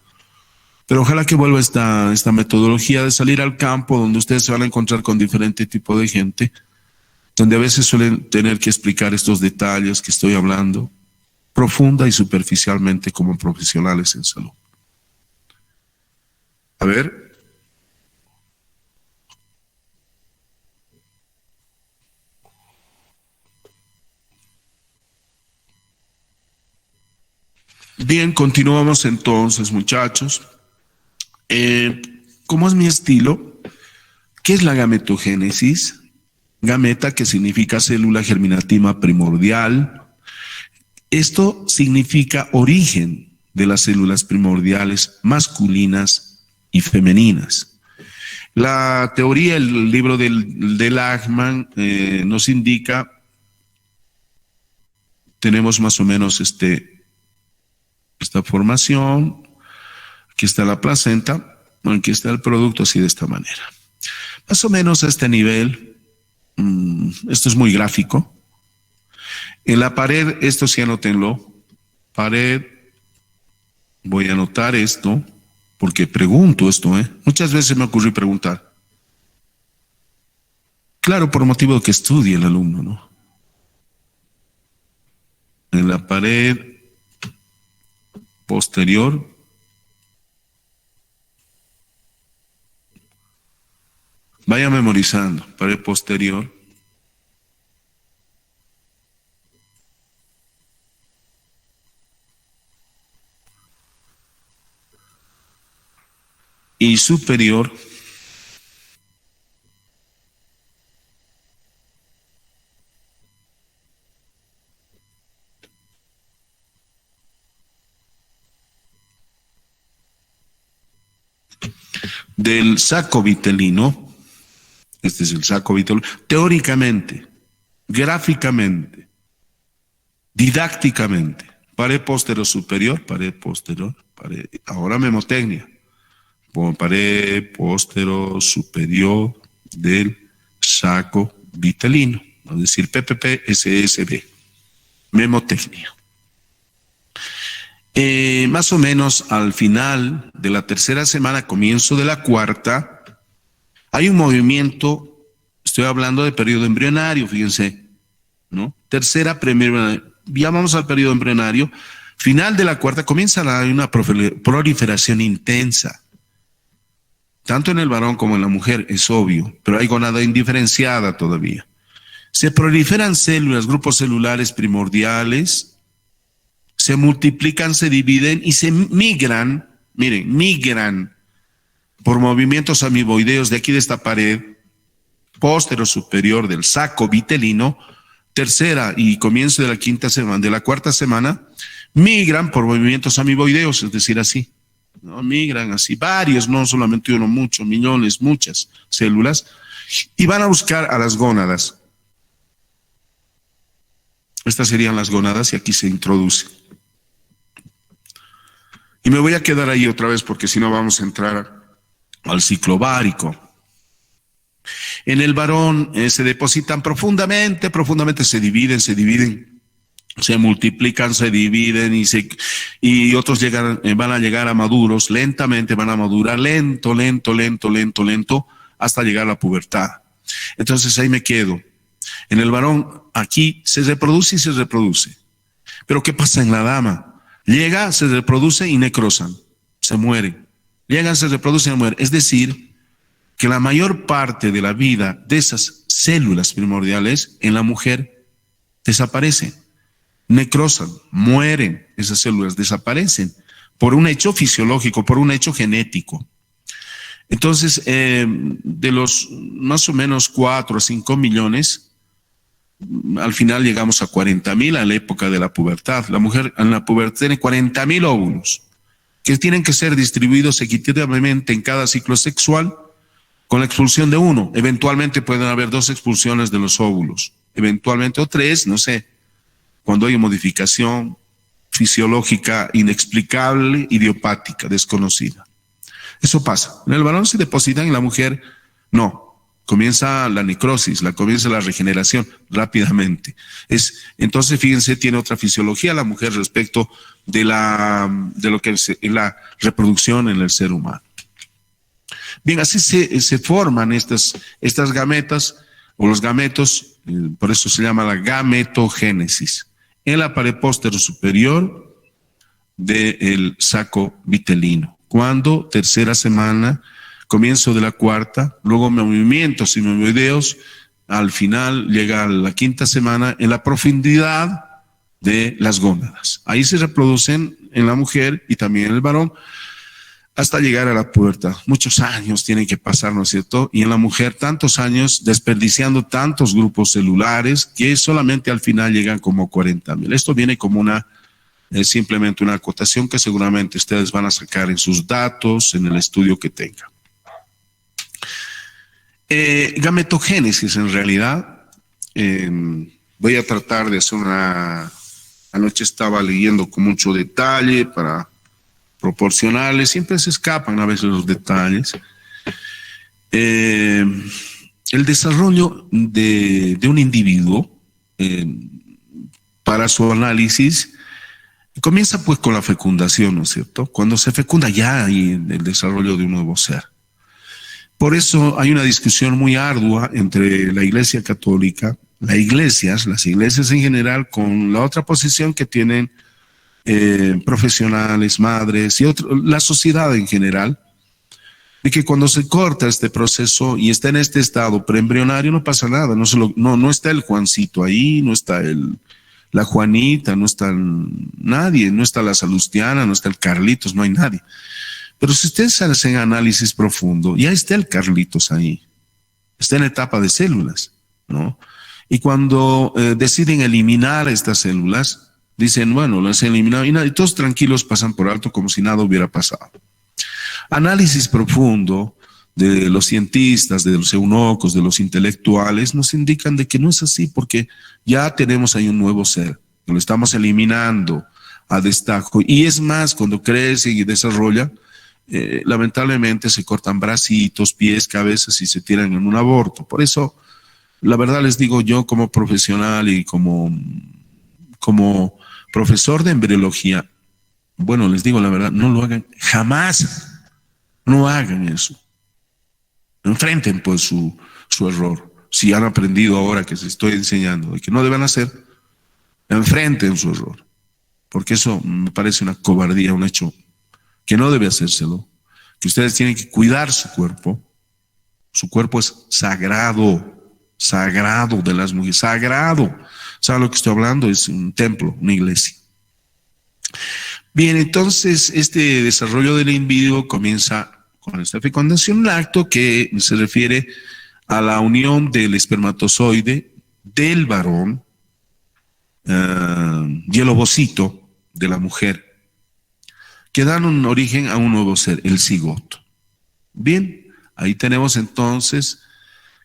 [SPEAKER 1] Pero ojalá que vuelva esta metodología de salir al campo, donde ustedes se van a encontrar con diferente tipo de gente, donde a veces suelen tener que explicar estos detalles que estoy hablando, profunda y superficialmente como profesionales en salud. A ver. Bien, continuamos entonces, muchachos. Como es mi estilo, ¿qué es la gametogénesis? gameta, que significa célula germinativa primordial. Esto significa origen de las células primordiales masculinas y femeninas. La teoría, el libro de Lachmann nos indica, tenemos más o menos esta formación, aquí está la placenta, aquí está el producto, así de esta manera. Más o menos a este nivel, esto es muy gráfico. En la pared, esto sí anótenlo, pared, voy a anotar esto, porque pregunto esto, muchas veces me ocurrió preguntar. Claro, por motivo de que estudie el alumno, ¿no? En la pared posterior, vaya memorizando, pared posterior. Y superior. Del saco vitelino. Este es el saco vitelino. Teóricamente, gráficamente, didácticamente, pared posterior superior, pared posterior, pared. Ahora memotecnia. Pared posterior superior del saco vitelino, es decir, PPP-SSB, memotecnia. Más o menos al final de la tercera semana, comienzo de la cuarta, hay un movimiento, estoy hablando de periodo embrionario, fíjense, ¿no? Ya vamos al periodo embrionario, final de la cuarta, comienza una proliferación intensa. Tanto en el varón como en la mujer, es obvio, pero hay gonada indiferenciada todavía. Se proliferan células, grupos celulares primordiales, se multiplican, se dividen y se migran, miren, migran por movimientos amiboideos de aquí de esta pared posterior superior del saco vitelino, tercera y comienzo de la quinta semana, de la cuarta semana, migran por movimientos amiboideos, es decir, así. ¿No? Migran así, varios, no solamente uno, muchos, millones, muchas células, y van a buscar a las gónadas. Estas serían las gónadas y aquí se introduce. Y me voy a quedar ahí otra vez porque si no vamos a entrar al ciclo ovárico. En el varón se depositan profundamente, se dividen, se multiplican, se dividen y otros van a llegar a maduros, lentamente van a madurar, lento, hasta llegar a la pubertad. Entonces ahí me quedo. En el varón, aquí se reproduce y se reproduce. Pero ¿qué pasa en la dama? Llega, se reproduce y necrosan, se mueren. Llegan, se reproducen y mueren. Es decir, que la mayor parte de la vida de esas células primordiales en la mujer desaparecen. Necrosan, mueren, esas células desaparecen por un hecho fisiológico, por un hecho genético. Entonces, de los más o menos 4 a 5 millones, al final llegamos a 40,000 a la época de la pubertad. La mujer en la pubertad tiene 40,000 óvulos que tienen que ser distribuidos equitativamente en cada ciclo sexual con la expulsión de uno. Eventualmente pueden haber 2 expulsiones de los óvulos, eventualmente, o 3, no sé, cuando hay modificación fisiológica inexplicable, idiopática, desconocida. Eso pasa. En el varón se depositan, en la mujer no. Comienza la necrosis, comienza la regeneración rápidamente. Entonces, fíjense, tiene otra fisiología la mujer respecto de lo que es la reproducción en el ser humano. Bien, así se forman estas gametas o los gametos, por eso se llama la gametogénesis, en la pared posterior superior del saco vitelino. Cuando tercera semana, comienzo de la cuarta, luego movimientos sinovideos, al final llega a la quinta semana en la profundidad de las gónadas. Ahí se reproducen en la mujer y también en el varón hasta llegar a la puerta. Muchos años tienen que pasar, ¿no es cierto? Y en la mujer tantos años desperdiciando tantos grupos celulares que solamente al final llegan como 40.000. Esto viene como simplemente una acotación que seguramente ustedes van a sacar en sus datos, en el estudio que tengan. Gametogénesis, en realidad, voy a tratar de hacer anoche estaba leyendo con mucho detalle para proporcionarles, siempre se escapan a veces los detalles. El desarrollo de un individuo para su análisis comienza pues con la fecundación, ¿no es cierto? Cuando se fecunda ya hay el desarrollo de un nuevo ser. Por eso hay una discusión muy ardua entre la Iglesia Católica, las iglesias en general, con la otra posición que tienen profesionales, madres y la sociedad en general, de que cuando se corta este proceso y está en este estado preembrionario no pasa nada, no está el Juancito ahí, no está la Juanita, no está nadie, no está la Salustiana, no está el Carlitos, no hay nadie. Pero si ustedes hacen análisis profundo, ya está el Carlitos ahí, está en etapa de células, ¿no? Y cuando deciden eliminar estas células, dicen, bueno, las he eliminado y todos tranquilos pasan por alto como si nada hubiera pasado. Análisis profundo de los cientistas, de los eunucos, de los intelectuales, nos indican de que no es así porque ya tenemos ahí un nuevo ser, que lo estamos eliminando a destajo. Y es más, cuando crece y desarrolla, lamentablemente se cortan bracitos, pies, cabezas y se tiran en un aborto. Por eso, la verdad les digo yo como profesional y como profesor de embriología, bueno, les digo la verdad, no lo hagan jamás, no hagan eso. Enfrenten pues su error. Si han aprendido ahora que se estoy enseñando y que no deben hacer, enfrenten su error. Porque eso me parece una cobardía, un hecho que no debe hacérselo, que ustedes tienen que cuidar su cuerpo. Su cuerpo es sagrado de las mujeres, sagrado. ¿Saben lo que estoy hablando? Es un templo, una iglesia. Bien, entonces este desarrollo del individuo comienza con esta fecundación, un acto que se refiere a la unión del espermatozoide del varón y el ovocito de la mujer, que dan un origen a un nuevo ser, el cigoto. Bien, ahí tenemos entonces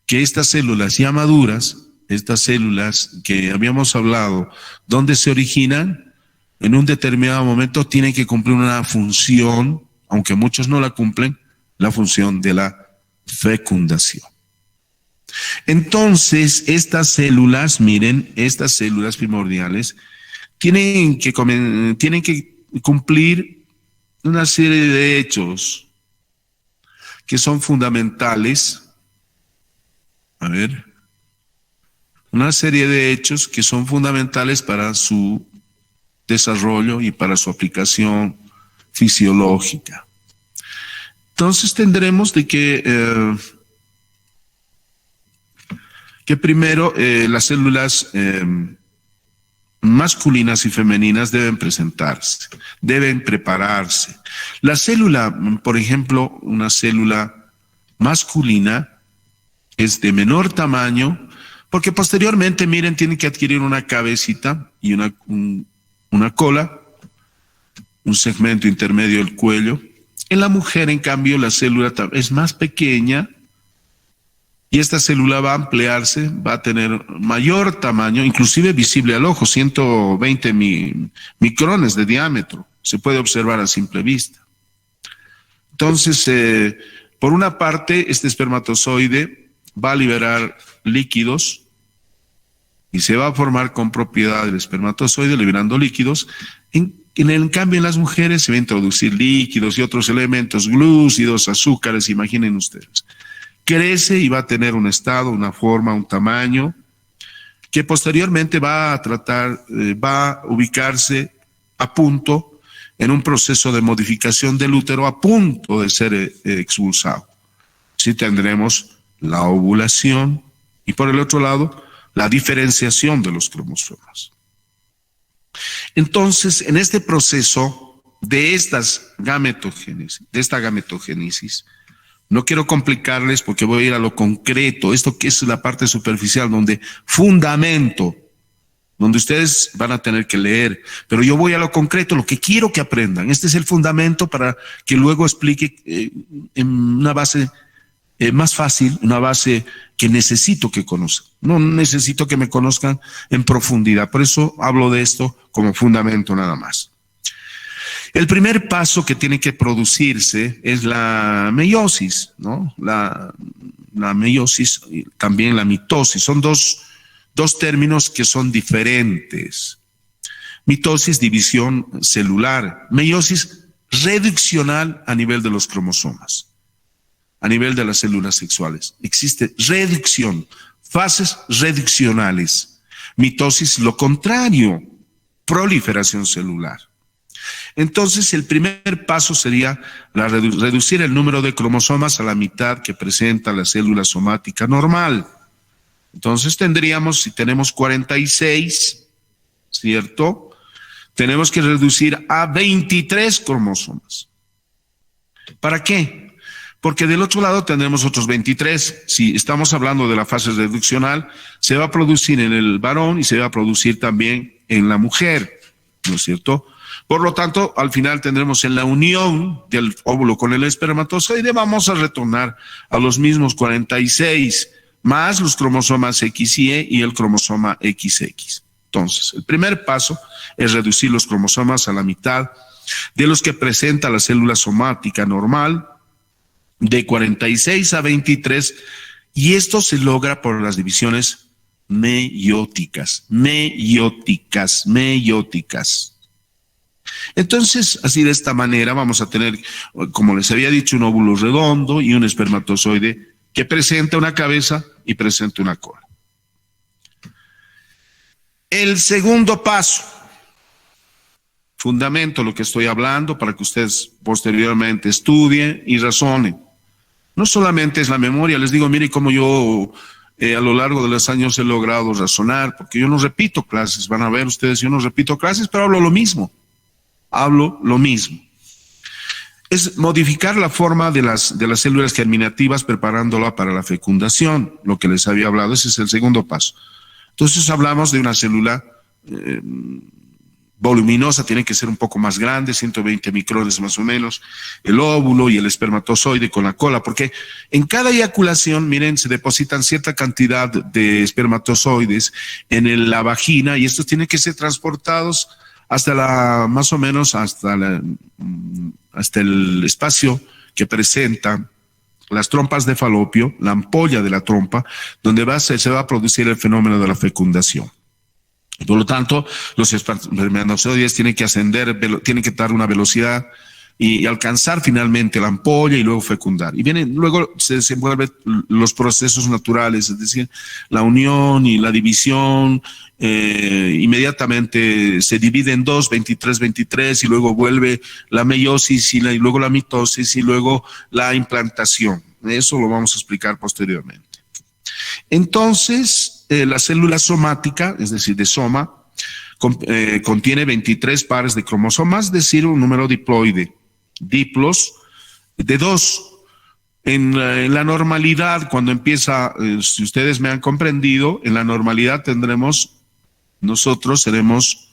[SPEAKER 1] que estas células ya maduras, estas células que habíamos hablado, donde se originan, en un determinado momento tienen que cumplir una función, aunque muchos no la cumplen, la función de la fecundación. Entonces, estas células, miren, estas células primordiales, tienen que cumplir una serie de hechos que son fundamentales. A ver, una serie de hechos que son fundamentales para su desarrollo y para su aplicación fisiológica. Entonces tendremos de que primero las células masculinas y femeninas deben presentarse, deben prepararse. La célula, por ejemplo, una célula masculina es de menor tamaño, porque posteriormente, miren, tienen que adquirir una cabecita y una cola, un segmento intermedio del cuello. En la mujer, en cambio, la célula es más pequeña y esta célula va a ampliarse, va a tener mayor tamaño, inclusive visible al ojo, 120 micrones de diámetro, se puede observar a simple vista. Entonces, por una parte, este espermatozoide va a liberar líquidos y se va a formar con propiedad el espermatozoide liberando líquidos. En cambio, en las mujeres se va a introducir líquidos y otros elementos, glúcidos, azúcares, imaginen ustedes. Crece y va a tener un estado, una forma, un tamaño, que posteriormente va a ubicarse a punto en un proceso de modificación del útero a punto de ser expulsado. Sí tendremos la ovulación y por el otro lado, la diferenciación de los cromosomas. Entonces, en este proceso de esta gametogénesis, no quiero complicarles porque voy a ir a lo concreto, esto que es la parte superficial, donde ustedes van a tener que leer, pero yo voy a lo concreto, lo que quiero que aprendan. Este es el fundamento para que luego explique en una base más fácil, una base que necesito que conozcan. No necesito que me conozcan en profundidad, por eso hablo de esto como fundamento nada más. El primer paso que tiene que producirse es la meiosis, ¿no? La meiosis y también la mitosis. Son dos términos que son diferentes. Mitosis, división celular. Meiosis, reduccional a nivel de los cromosomas, a nivel de las células sexuales. Existe reducción, fases reduccionales. Mitosis, lo contrario, proliferación celular. Entonces, el primer paso sería reducir el número de cromosomas a la mitad que presenta la célula somática normal. Entonces tendríamos, si tenemos 46, ¿cierto? Tenemos que reducir a 23 cromosomas. ¿Para qué? Porque del otro lado tendremos otros 23. Si estamos hablando de la fase reduccional, se va a producir en el varón y se va a producir también en la mujer, ¿no es cierto? Por lo tanto, al final tendremos en la unión del óvulo con el espermatozoide, vamos a retornar a los mismos 46, más los cromosomas XY y el cromosoma XX. Entonces, el primer paso es reducir los cromosomas a la mitad de los que presenta la célula somática normal, de 46 a 23, y esto se logra por las divisiones meióticas. Entonces, así de esta manera vamos a tener, como les había dicho, un óvulo redondo y un espermatozoide que presenta una cabeza y presenta una cola. El segundo paso, fundamento lo que estoy hablando para que ustedes posteriormente estudien y razonen. No solamente es la memoria, les digo, mire cómo yo a lo largo de los años he logrado razonar, porque yo no repito clases, van a ver ustedes, yo no repito clases, pero hablo lo mismo. Es modificar la forma de las células germinativas preparándola para la fecundación, lo que les había hablado, ese es el segundo paso. Entonces hablamos de una célula voluminosa, tiene que ser un poco más grande, 120 micrones más o menos, el óvulo y el espermatozoide con la cola, porque en cada eyaculación, miren, se depositan cierta cantidad de espermatozoides en la vagina y estos tienen que ser transportados hasta más o menos hasta el espacio que presenta las trompas de falopio, la ampolla de la trompa, donde se va a producir el fenómeno de la fecundación. Por lo tanto, los espermatozoides tienen que ascender, tienen que dar una velocidad y alcanzar finalmente la ampolla y luego fecundar. Y luego se desenvuelven los procesos naturales, es decir, la unión y la división, inmediatamente se divide en dos, 23, y luego vuelve la meiosis y luego la mitosis y luego la implantación. Eso lo vamos a explicar posteriormente. Entonces, la célula somática, es decir, de soma, contiene 23 pares de cromosomas, es decir, un número diploide. Diplos de 2. En la normalidad, cuando empieza, si ustedes me han comprendido, en la normalidad nosotros seremos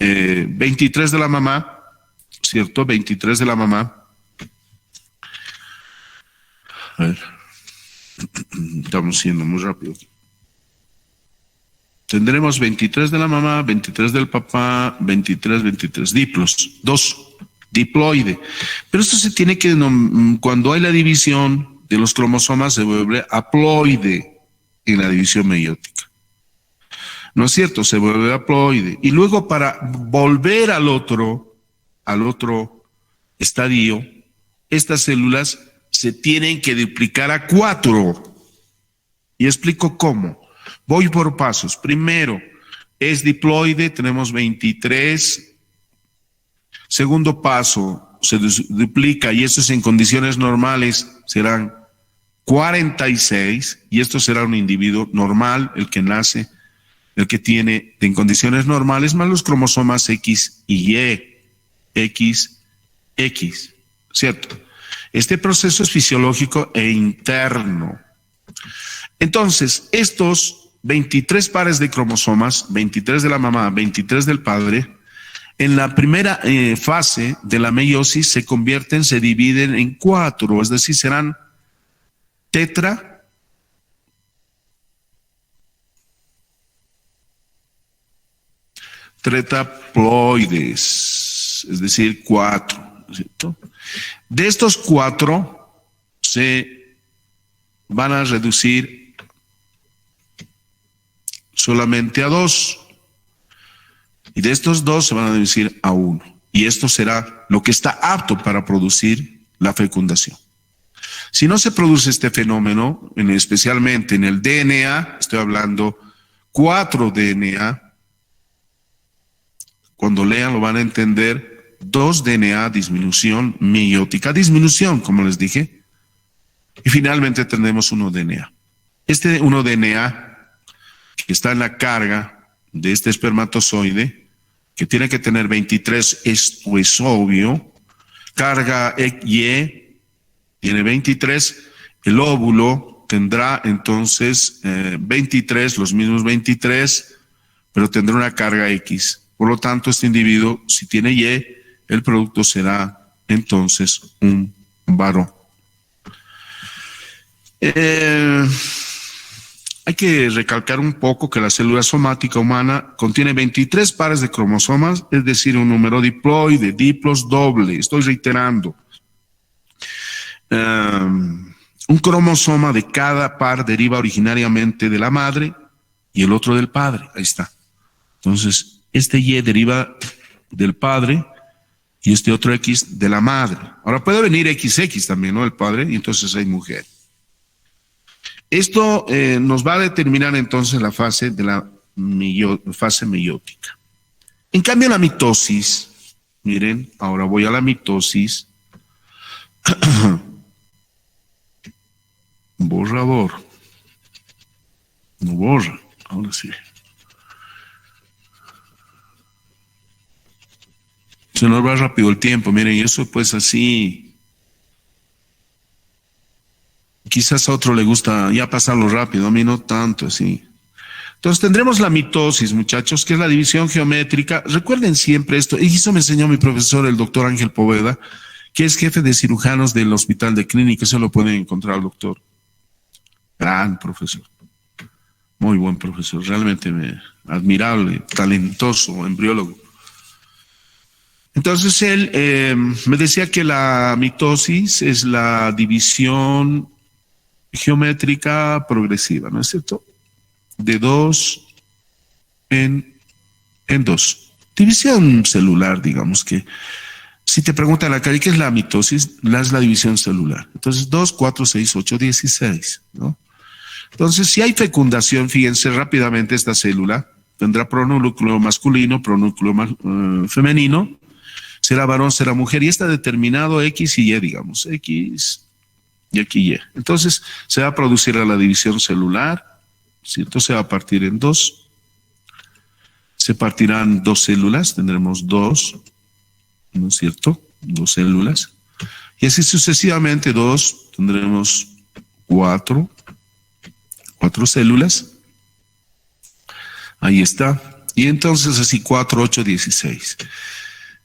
[SPEAKER 1] 23 de la mamá, ¿cierto? 23 de la mamá. A ver, estamos siendo muy rápido. Tendremos 23 de la mamá, 23 del papá, 23, diplos, 2. Diploide. Pero esto se tiene que, cuando hay la división de los cromosomas, se vuelve haploide en la división meiótica. ¿No es cierto? Se vuelve haploide. Y luego para volver al otro estadio, estas células se tienen que duplicar a 4. Y explico cómo. Voy por pasos. Primero, es diploide, tenemos 23. Segundo paso, se duplica y esto es en condiciones normales, serán 46 y esto será un individuo normal, el que nace, el que tiene en condiciones normales más los cromosomas X y Y, X X, ¿cierto? Este proceso es fisiológico e interno. Entonces, estos 23 pares de cromosomas, 23 de la mamá, 23 del padre, en la primera fase de la meiosis se dividen en 4, es decir, serán tetraploides, es decir, 4, ¿cierto? De estos 4 se van a reducir solamente a 2. Y de estos 2 se van a reducir a 1. Y esto será lo que está apto para producir la fecundación. Si no se produce este fenómeno, especialmente en el DNA, estoy hablando 4 DNA, cuando lean lo van a entender, 2 DNA, disminución meiótica, disminución, como les dije, y finalmente tendremos 1 DNA. Este 1 DNA que está en la carga de este espermatozoide, que tiene que tener 23, esto es obvio, carga Y tiene 23, el óvulo tendrá entonces 23, los mismos 23, pero tendrá una carga X. Por lo tanto, este individuo, si tiene Y, el producto será entonces un varón. Hay que recalcar un poco que la célula somática humana contiene 23 pares de cromosomas, es decir, un número diploide, diplos doble. Estoy reiterando. Un cromosoma de cada par deriva originariamente de la madre y el otro del padre. Ahí está. Entonces, este Y deriva del padre y este otro X de la madre. Ahora puede venir XX también, ¿no? El padre, y entonces hay mujer. Esto nos va a determinar entonces la fase de la fase meiótica. En cambio, la mitosis, miren, ahora voy a la mitosis. Borrador. No borra, ahora sí. Se nos va rápido el tiempo, miren, y eso pues así. Quizás a otro le gusta ya pasarlo rápido, a mí no tanto así. Entonces tendremos la mitosis, muchachos, que es la división geométrica. Recuerden siempre esto, y eso me enseñó mi profesor, el doctor Ángel Poveda, que es jefe de cirujanos del Hospital de Clínica, eso lo pueden encontrar, doctor. Gran profesor, muy buen profesor, realmente admirable, talentoso, embriólogo. Entonces él me decía que la mitosis es la división geométrica progresiva, ¿no es cierto? De 2 en 2. División celular, digamos que. Si te preguntan a la calle, ¿qué es la mitosis? Es la división celular. Entonces, 2, 4, 6, 8, 16, ¿no? Entonces, si hay fecundación, fíjense rápidamente, esta célula tendrá pronúcleo masculino, pronúcleo femenino, será varón, será mujer, y está determinado X y Y, digamos, X y aquí Y. Entonces, se va a producir la división celular, ¿cierto? Se va a partir en 2. Se partirán 2 células, tendremos 2, ¿no es cierto? 2 células. Y así sucesivamente 2, tendremos 4 células. Ahí está. Y entonces así 4, 8, 16.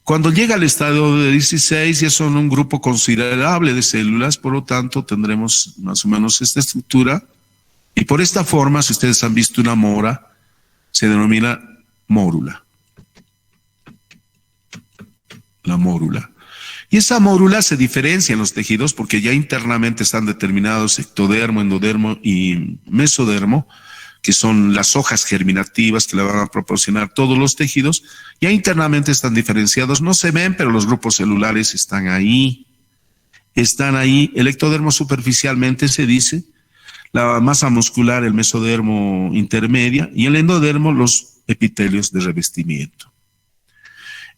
[SPEAKER 1] Cuando llega al estadio de 16 ya son un grupo considerable de células, por lo tanto tendremos más o menos esta estructura. Y por esta forma, si ustedes han visto una mora, se denomina mórula. La mórula. Y esa mórula se diferencia en los tejidos porque ya internamente están determinados ectodermo, endodermo y mesodermo, que son las hojas germinativas que le van a proporcionar todos los tejidos. Ya internamente están diferenciados, no se ven, pero los grupos celulares están ahí. Están ahí. El ectodermo superficialmente se dice, la masa muscular, el mesodermo intermedia, y el endodermo, los epitelios de revestimiento.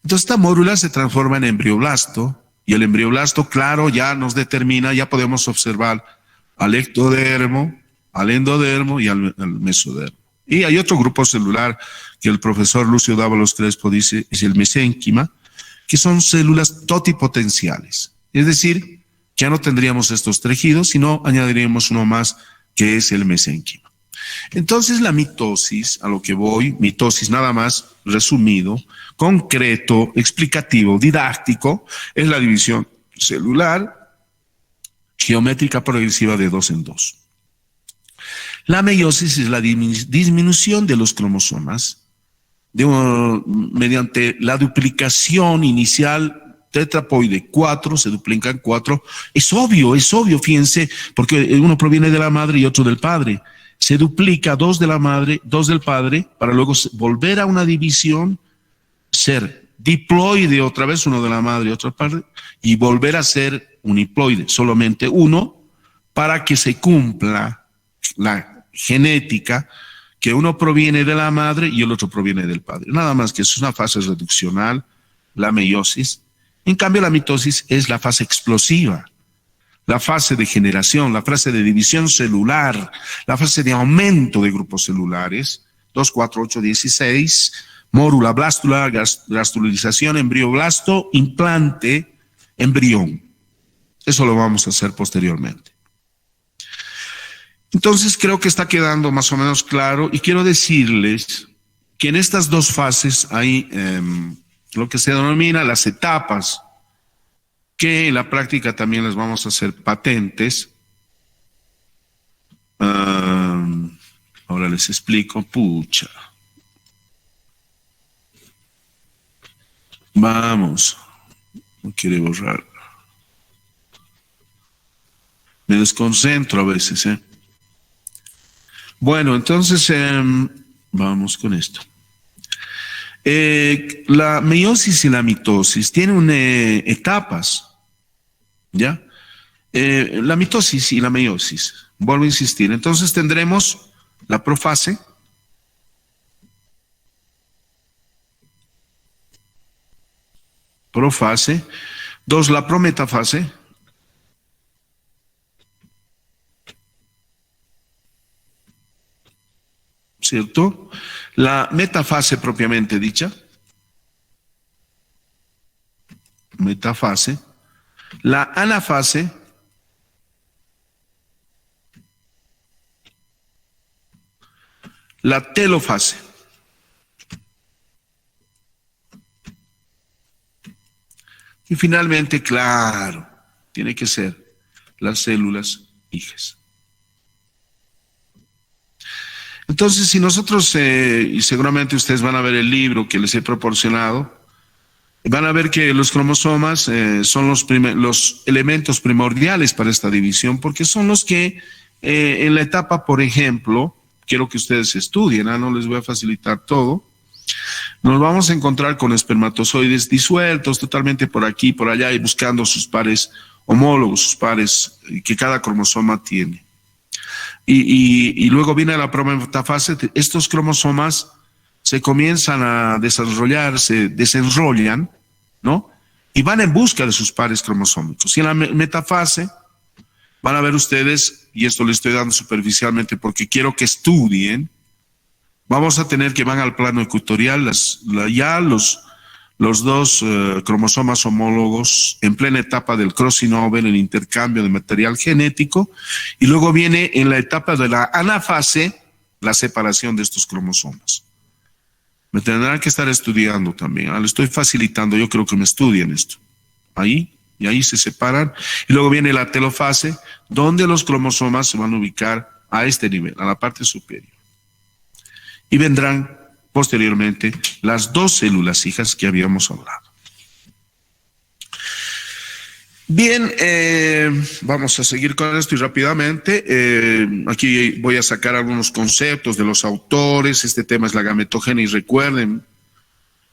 [SPEAKER 1] Entonces esta mórula se transforma en embrioblasto, y el embrioblasto, claro, ya nos determina, ya podemos observar al ectodermo, al endodermo y al mesodermo. Y hay otro grupo celular que el profesor Lucio Dávalos Crespo dice, es el mesénquima, que son células totipotenciales. Es decir, ya no tendríamos estos tejidos, sino añadiríamos uno más, que es el mesénquimo. Entonces la mitosis, a lo que voy, mitosis nada más resumido, concreto, explicativo, didáctico, es la división celular geométrica progresiva de 2 en 2. La meiosis es la disminución de los cromosomas mediante la duplicación inicial tetrapoide 4, se duplican 4. Es obvio, fíjense, porque uno proviene de la madre y otro del padre. Se duplica 2 de la madre, 2 del padre, para luego volver a una división, ser diploide otra vez, uno de la madre y otro del padre, y volver a ser uniploide, solamente uno, para que se cumpla la genética, que uno proviene de la madre y el otro proviene del padre. Nada más que es una fase reduccional, la meiosis. En cambio, la mitosis es la fase explosiva, la fase de generación, la fase de división celular, la fase de aumento de grupos celulares, 2, 4, 8, 16, mórula, blástula, gastrulización, embrioblasto, implante, embrión. Eso lo vamos a hacer posteriormente. Entonces creo que está quedando más o menos claro y quiero decirles que en estas dos fases hay lo que se denomina las etapas, que en la práctica también las vamos a hacer patentes. Ahora les explico, pucha. Vamos, no quiere borrar. Me desconcentro a veces, ¿eh? Bueno, entonces vamos con esto. La meiosis y la mitosis tienen etapas, ¿ya? La mitosis y la meiosis, vuelvo a insistir. Entonces tendremos la profase, la prometafase, ¿cierto? La metafase propiamente dicha, metafase, la anafase, la telofase. Y finalmente, claro, tiene que ser las células hijas. Entonces, si nosotros, y seguramente ustedes van a ver el libro que les he proporcionado, van a ver que los cromosomas son los elementos primordiales para esta división, porque son los que en la etapa, por ejemplo, quiero que ustedes estudien, no les voy a facilitar todo, nos vamos a encontrar con espermatozoides disueltos totalmente por aquí y por allá y buscando sus pares homólogos, sus pares que cada cromosoma tiene. Y luego viene la prometafase, estos cromosomas se comienzan a desarrollar, se desenrollan, ¿no? Y van en busca de sus pares cromosómicos. Y en la metafase van a ver ustedes, y esto le estoy dando superficialmente porque quiero que estudien, vamos a tener que van al plano ecuatorial ya los dos cromosomas homólogos en plena etapa del crossing over, el intercambio de material genético, y luego viene en la etapa de la anafase la separación de estos cromosomas. Me tendrán que estar estudiando también, le estoy facilitando, yo creo que me estudien esto. Ahí se separan, y luego viene la telofase, donde los cromosomas se van a ubicar a este nivel, a la parte superior. Y vendrán posteriormente las dos células hijas que habíamos hablado. Bien, vamos a seguir con esto y rápidamente. Aquí voy a sacar algunos conceptos de los autores. Este tema es la gametogénesis, recuerden.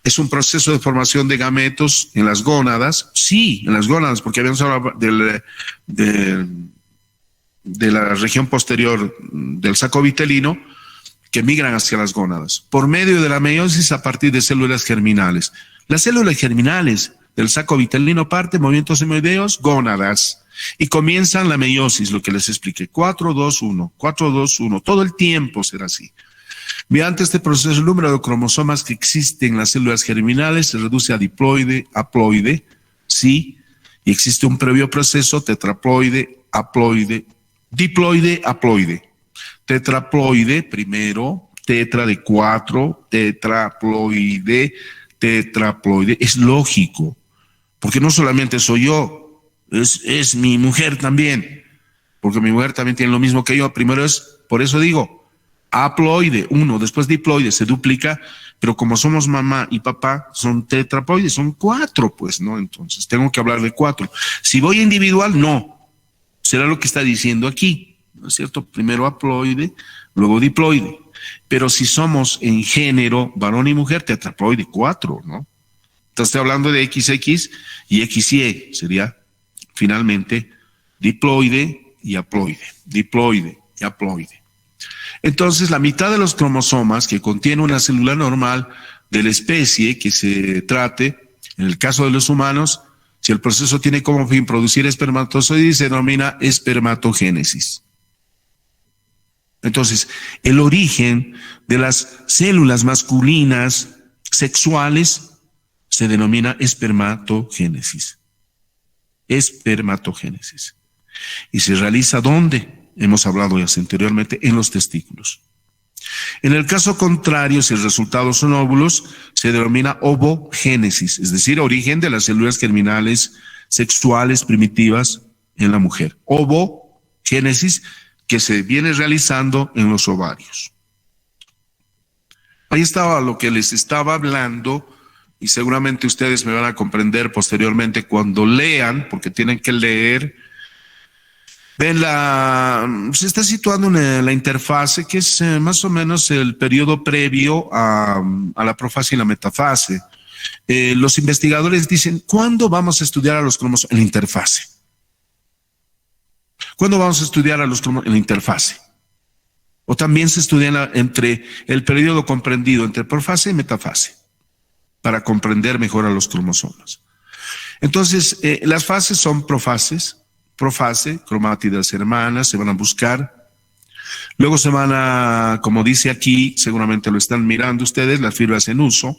[SPEAKER 1] ¿Es un proceso de formación de gametos en las gónadas? Sí, en las gónadas, porque habíamos hablado de la región posterior del saco vitelino, que migran hacia las gónadas, por medio de la meiosis a partir de células germinales. Las células germinales del saco vitelino parten movimientos hemoideos, gónadas, y comienzan la meiosis, lo que les expliqué, 4, 2, 1, 4, 2, 1, todo el tiempo será así. Mediante este proceso, el número de cromosomas que existen en las células germinales se reduce a diploide, haploide, sí, y existe un previo proceso tetraploide, haploide, diploide, haploide. Tetraploide primero, tetra de 4, tetraploide, tetraploide. Es lógico, porque no solamente soy yo, es mi mujer también, porque mi mujer también tiene lo mismo que yo. Primero es, por eso digo, haploide, 1, después diploide, se duplica, pero como somos mamá y papá, son tetraploides, son 4, pues, ¿no? Entonces, tengo que hablar de 4. Si voy individual, no. Será lo que está diciendo aquí, ¿no es cierto? Primero haploide, luego diploide. Pero si somos en género, varón y mujer, tetraploide, 4, ¿no? Entonces, estoy hablando de XX y XY, sería finalmente diploide y haploide, diploide y haploide. Entonces, la mitad de los cromosomas que contiene una célula normal de la especie que se trate, en el caso de los humanos, si el proceso tiene como fin producir espermatozoides, se denomina espermatogénesis. Entonces, el origen de las células masculinas sexuales se denomina espermatogénesis. Espermatogénesis. ¿Y se realiza dónde? Hemos hablado ya anteriormente, en los testículos. En el caso contrario, si el resultado son óvulos, se denomina ovogénesis, es decir, origen de las células germinales sexuales primitivas en la mujer. Ovogénesis que se viene realizando en los ovarios. Ahí estaba lo que les estaba hablando y seguramente ustedes me van a comprender posteriormente cuando lean, porque tienen que leer. Ven, se está situando en la interfase, que es más o menos el periodo previo a la profase y la metafase. Los investigadores dicen, ¿cuándo vamos a estudiar a los cromosomas? En la interfase. ¿Cuándo vamos a estudiar a los cromosomas? En la interfase. O también se estudia entre el periodo comprendido entre profase y metafase, para comprender mejor a los cromosomas. Entonces, las fases son profases, profase, cromátidas hermanas, se van a buscar. Luego se van a, como dice aquí, seguramente lo están mirando ustedes, las fibras en uso.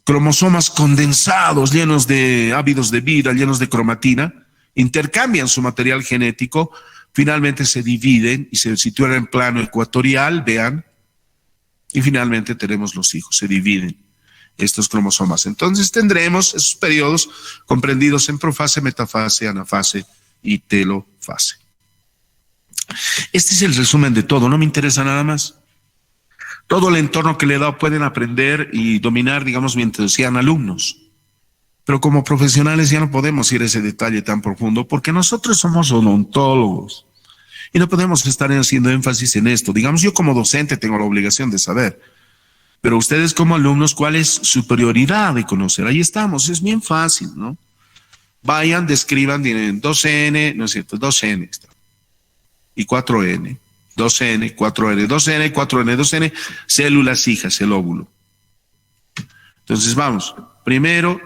[SPEAKER 1] Cromosomas condensados, llenos de ávidos de vida, llenos de cromatina, intercambian su material genético, finalmente se dividen y se sitúan en plano ecuatorial, vean, y finalmente tenemos los hijos, se dividen estos cromosomas. Entonces tendremos esos periodos comprendidos en profase, metafase, anafase y telofase. Este es el resumen de todo, no me interesa nada más. Todo el entorno que le he dado pueden aprender y dominar, digamos, mientras sean alumnos. Pero como profesionales ya no podemos ir a ese detalle tan profundo porque nosotros somos odontólogos y no podemos estar haciendo énfasis en esto. Digamos, yo como docente tengo la obligación de saber, pero ustedes como alumnos, ¿cuál es su prioridad de conocer? Ahí estamos, es bien fácil, ¿no? Vayan, describan, tienen 2N, ¿no es cierto? 2N y 4N, 2N, 4N, 2N, 4N, 2N, células hijas, el óvulo. Entonces vamos, primero,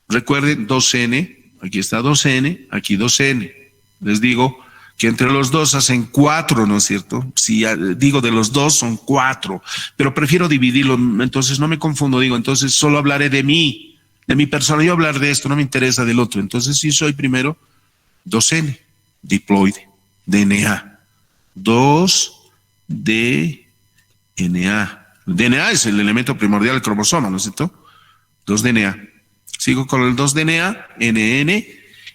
[SPEAKER 1] recuerden 2N, aquí está 2N, aquí 2N. Les digo que entre los dos hacen 4, ¿no es cierto? Si digo de los dos son 4, pero prefiero dividirlo, entonces no me confundo, digo, entonces solo hablaré de mí. De mi persona, yo hablar de esto, no me interesa del otro. Entonces, sí soy primero 2N, diploide, DNA. 2DNA. DNA es el elemento primordial del cromosoma, ¿no es cierto? 2DNA. Sigo con el 2DNA, NN.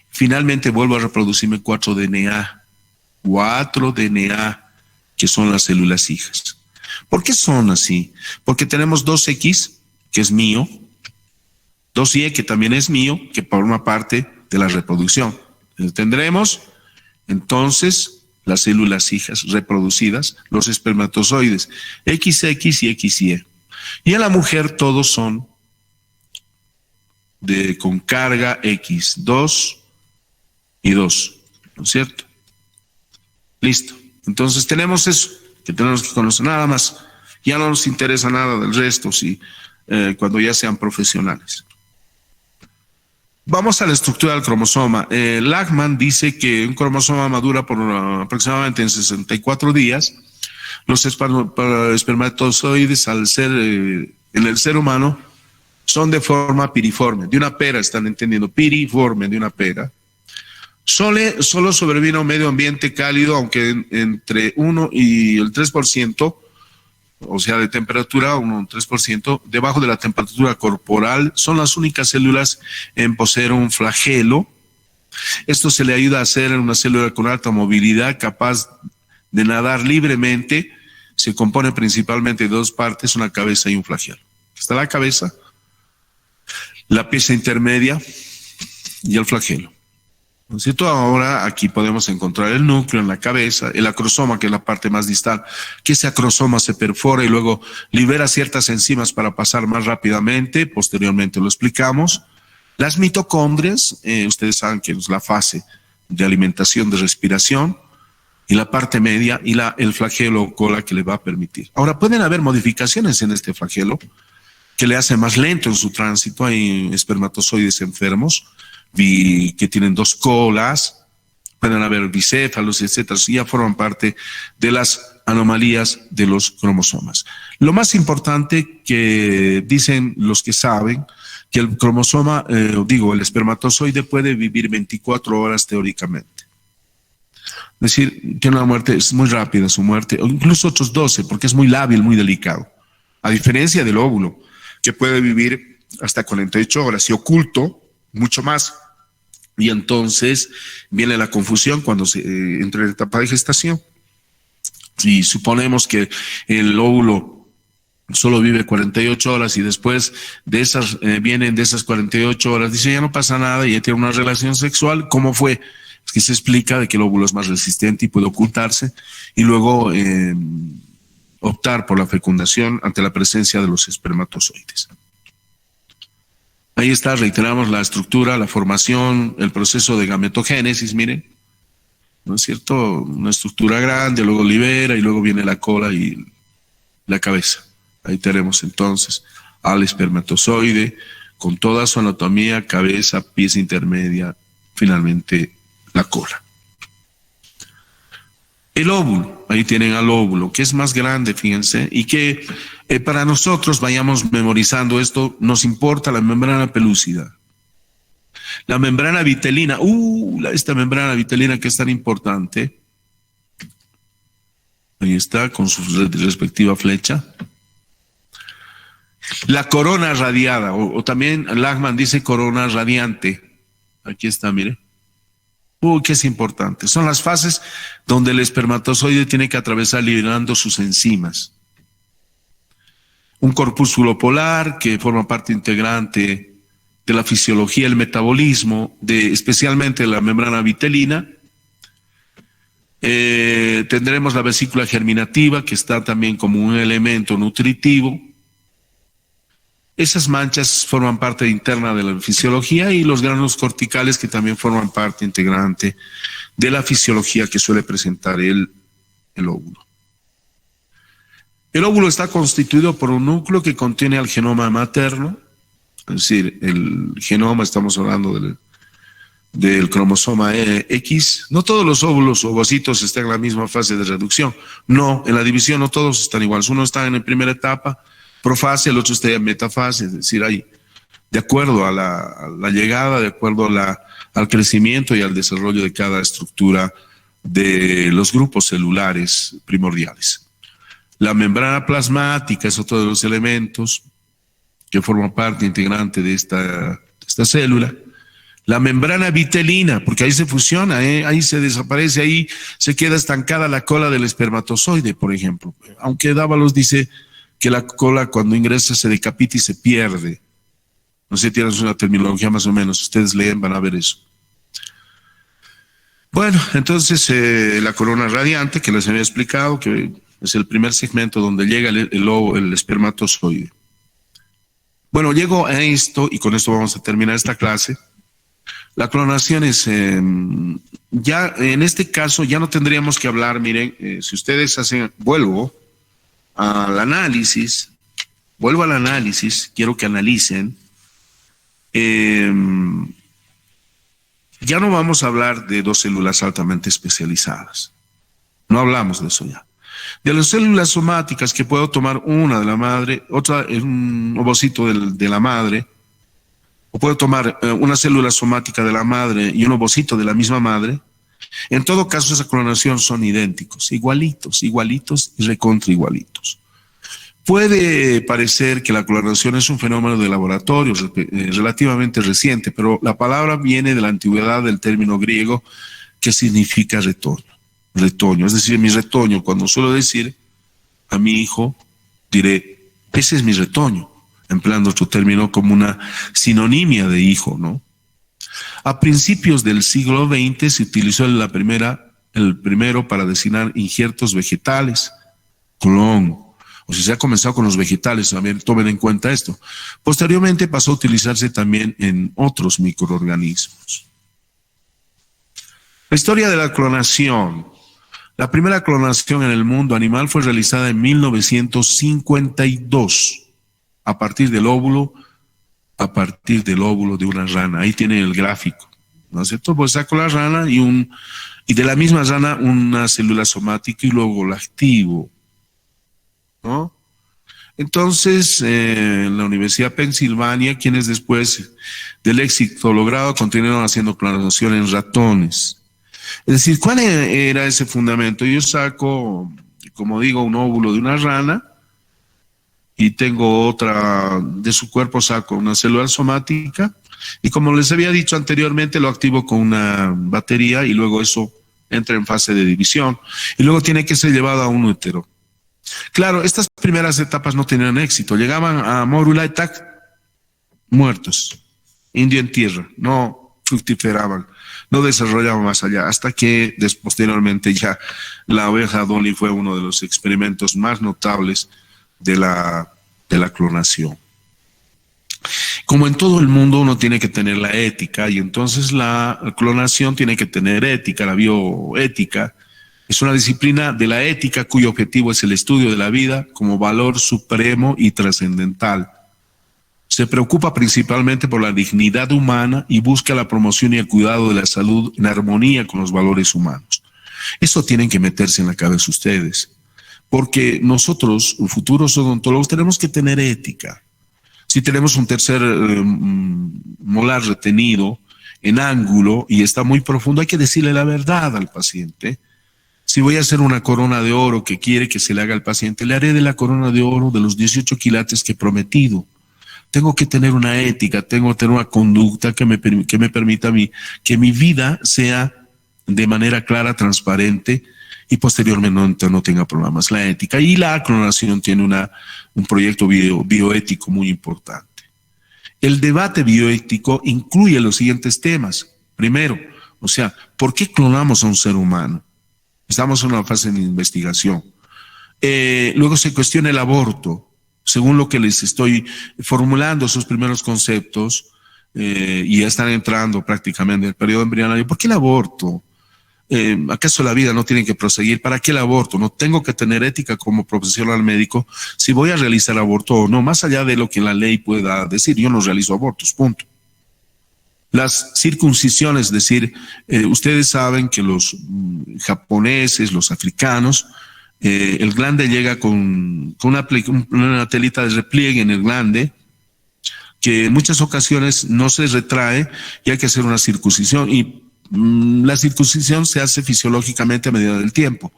[SPEAKER 1] Finalmente vuelvo a reproducirme 4DNA. 4DNA, que son las células hijas. ¿Por qué son así? Porque tenemos 2X, que es mío, 2Y, que también es mío, que forma parte de la reproducción. Tendremos, entonces, las células hijas reproducidas, los espermatozoides, XX y XY. Y en la mujer todos son con carga X, 2 y 2, ¿no es cierto? Listo. Entonces tenemos eso, que tenemos que conocer nada más. Ya no nos interesa nada del resto, cuando ya sean profesionales. Vamos a la estructura del cromosoma. Lachman dice que un cromosoma madura por aproximadamente en 64 días. Los espermatozoides, al ser en el ser humano, son de forma piriforme, de una pera, están entendiendo, piriforme, de una pera. Solo sobrevive a un medio ambiente cálido, aunque entre 1 y el 3%, o sea, de temperatura, 1 o 3%, debajo de la temperatura corporal, son las únicas células en poseer un flagelo. Esto se le ayuda a hacer en una célula con alta movilidad, capaz de nadar libremente. Se compone principalmente de dos partes, una cabeza y un flagelo. Está la cabeza, la pieza intermedia y el flagelo. ¿No es cierto? Ahora aquí podemos encontrar el núcleo en la cabeza, el acrosoma, que es la parte más distal, que ese acrosoma se perfora y luego libera ciertas enzimas para pasar más rápidamente. Posteriormente lo explicamos. Las mitocondrias, ustedes saben que es la fase de alimentación, de respiración, y la parte media y el flagelo o cola que le va a permitir. Ahora, pueden haber modificaciones en este flagelo que le hace más lento en su tránsito. Hay espermatozoides enfermos que tienen dos colas, pueden haber bicéfalos, etcétera, y ya forman parte de las anomalías de los cromosomas. Lo más importante que dicen los que saben, que el cromosoma, el espermatozoide puede vivir 24 horas teóricamente. Es decir, que una muerte es muy rápida, su muerte, o incluso otros 12, porque es muy lábil, muy delicado. A diferencia del óvulo, que puede vivir hasta 48 horas y oculto mucho más. Y entonces viene la confusión cuando se entra en la etapa de gestación. Si suponemos que el óvulo solo vive 48 horas y después de esas vienen de esas 48 horas, dice ya no pasa nada y ya tiene una relación sexual, ¿cómo fue? Es que se explica de que el óvulo es más resistente y puede ocultarse y luego optar por la fecundación ante la presencia de los espermatozoides. Ahí está, reiteramos la estructura, la formación, el proceso de gametogénesis, miren, ¿no es cierto? Una estructura grande, luego libera y luego viene la cola y la cabeza. Ahí tenemos entonces al espermatozoide con toda su anatomía, cabeza, pieza intermedia, finalmente la cola. El óvulo, ahí tienen al óvulo, que es más grande, fíjense, y que para nosotros vayamos memorizando esto, nos importa la membrana pelúcida. La membrana vitelina, esta membrana vitelina que es tan importante, ahí está, con su respectiva flecha. La corona radiada, o también Lachmann dice corona radiante, aquí está, mire. Que es importante. Son las fases donde el espermatozoide tiene que atravesar liberando sus enzimas. Un corpúsculo polar que forma parte integrante de la fisiología, el metabolismo, especialmente de la membrana vitelina. Tendremos la vesícula germinativa, que está también como un elemento nutritivo. Esas manchas forman parte interna de la fisiología y los granos corticales que también forman parte integrante de la fisiología que suele presentar el óvulo. El óvulo está constituido por un núcleo que contiene al genoma materno, es decir, el genoma, estamos hablando del cromosoma X. No todos los óvulos o ovocitos están en la misma fase de reducción. No, en la división no todos están iguales. Uno está en la primera etapa, profase, el otro está en metafase, es decir, hay de acuerdo a la llegada, de acuerdo al crecimiento y al desarrollo de cada estructura de los grupos celulares primordiales. La membrana plasmática es otro de los elementos que forman parte integrante de esta célula. La membrana vitelina, porque ahí se fusiona, ahí se desaparece, ahí se queda estancada la cola del espermatozoide, por ejemplo. Aunque Dávalos dice que la cola cuando ingresa se decapita y se pierde. No sé, tienes una terminología más o menos, ustedes leen, van a ver eso. Bueno, entonces la corona radiante, que les había explicado, que es el primer segmento donde llega el espermatozoide. Bueno, llego a esto, y con esto vamos a terminar esta clase. La clonación es, ya en este caso ya no tendríamos que hablar, miren, si ustedes hacen, vuelvo al análisis, quiero que analicen. Ya no vamos a hablar de dos células altamente especializadas. No hablamos de eso ya. De las células somáticas que puedo tomar una de la madre, otra en un ovocito de la madre, o puedo tomar una célula somática de la madre y un ovocito de la misma madre, en todo caso esa clonación son idénticos, igualitos y recontra igualitos. Puede parecer que la clonación es un fenómeno de laboratorio relativamente reciente, pero la palabra viene de la antigüedad del término griego que significa retoño. Es decir, mi retoño, cuando suelo decir a mi hijo, diré, ese es mi retoño, empleando otro término como una sinonimia de hijo, ¿no? A principios del siglo XX se utilizó el primero para designar injertos vegetales, clon. O sea, se ha comenzado con los vegetales, también tomen en cuenta esto. Posteriormente pasó a utilizarse también en otros microorganismos. La historia de la clonación. La primera clonación en el mundo animal fue realizada en 1952, a partir del óvulo de una rana. Ahí tiene el gráfico, ¿no es cierto? Pues saco la rana y de la misma rana una célula somática y luego la activo, ¿no? Entonces, en la Universidad de Pensilvania, quienes después del éxito logrado continuaron haciendo clonación en ratones. Es decir, ¿cuál era ese fundamento? Yo saco, como digo, un óvulo de una rana y tengo otra, de su cuerpo saco una célula somática y como les había dicho anteriormente, lo activo con una batería y luego eso entra en fase de división y luego tiene que ser llevado a un útero. Claro, estas primeras etapas no tenían éxito. Llegaban a Mórula y tac, muertos, indio en tierra, no fructiferaban, no desarrollaban más allá, hasta que posteriormente ya la oveja Dolly fue uno de los experimentos más notables de la clonación. Como en todo el mundo uno tiene que tener la ética y entonces la clonación tiene que tener ética, la bioética. Es una disciplina de la ética cuyo objetivo es el estudio de la vida como valor supremo y trascendental. Se preocupa principalmente por la dignidad humana y busca la promoción y el cuidado de la salud en armonía con los valores humanos. Eso tienen que meterse en la cabeza ustedes, porque nosotros, futuros odontólogos, tenemos que tener ética. Si tenemos un tercer molar retenido en ángulo y está muy profundo, hay que decirle la verdad al paciente. Si voy a hacer una corona de oro que quiere que se le haga al paciente, le haré de la corona de oro de los 18 quilates que he prometido. Tengo que tener una ética, tengo que tener una conducta que me permita a mí que mi vida sea de manera clara, transparente y posteriormente no tenga problemas. La ética y la clonación tiene un proyecto bioético muy importante. El debate bioético incluye los siguientes temas. Primero, o sea, ¿por qué clonamos a un ser humano? Estamos en una fase de investigación. Luego se cuestiona el aborto, según lo que les estoy formulando, sus primeros conceptos, y ya están entrando prácticamente en el periodo embrionario. ¿Por qué el aborto? ¿Acaso la vida no tiene que proseguir? ¿Para qué el aborto? No tengo que tener ética como profesional médico si voy a realizar aborto o no, más allá de lo que la ley pueda decir. Yo no realizo abortos, punto. Las circuncisiones, es decir, ustedes saben que los japoneses, los africanos, el glande llega con una telita de repliegue en el glande, que en muchas ocasiones no se retrae y hay que hacer una circuncisión. Y la circuncisión se hace fisiológicamente a medida del tiempo,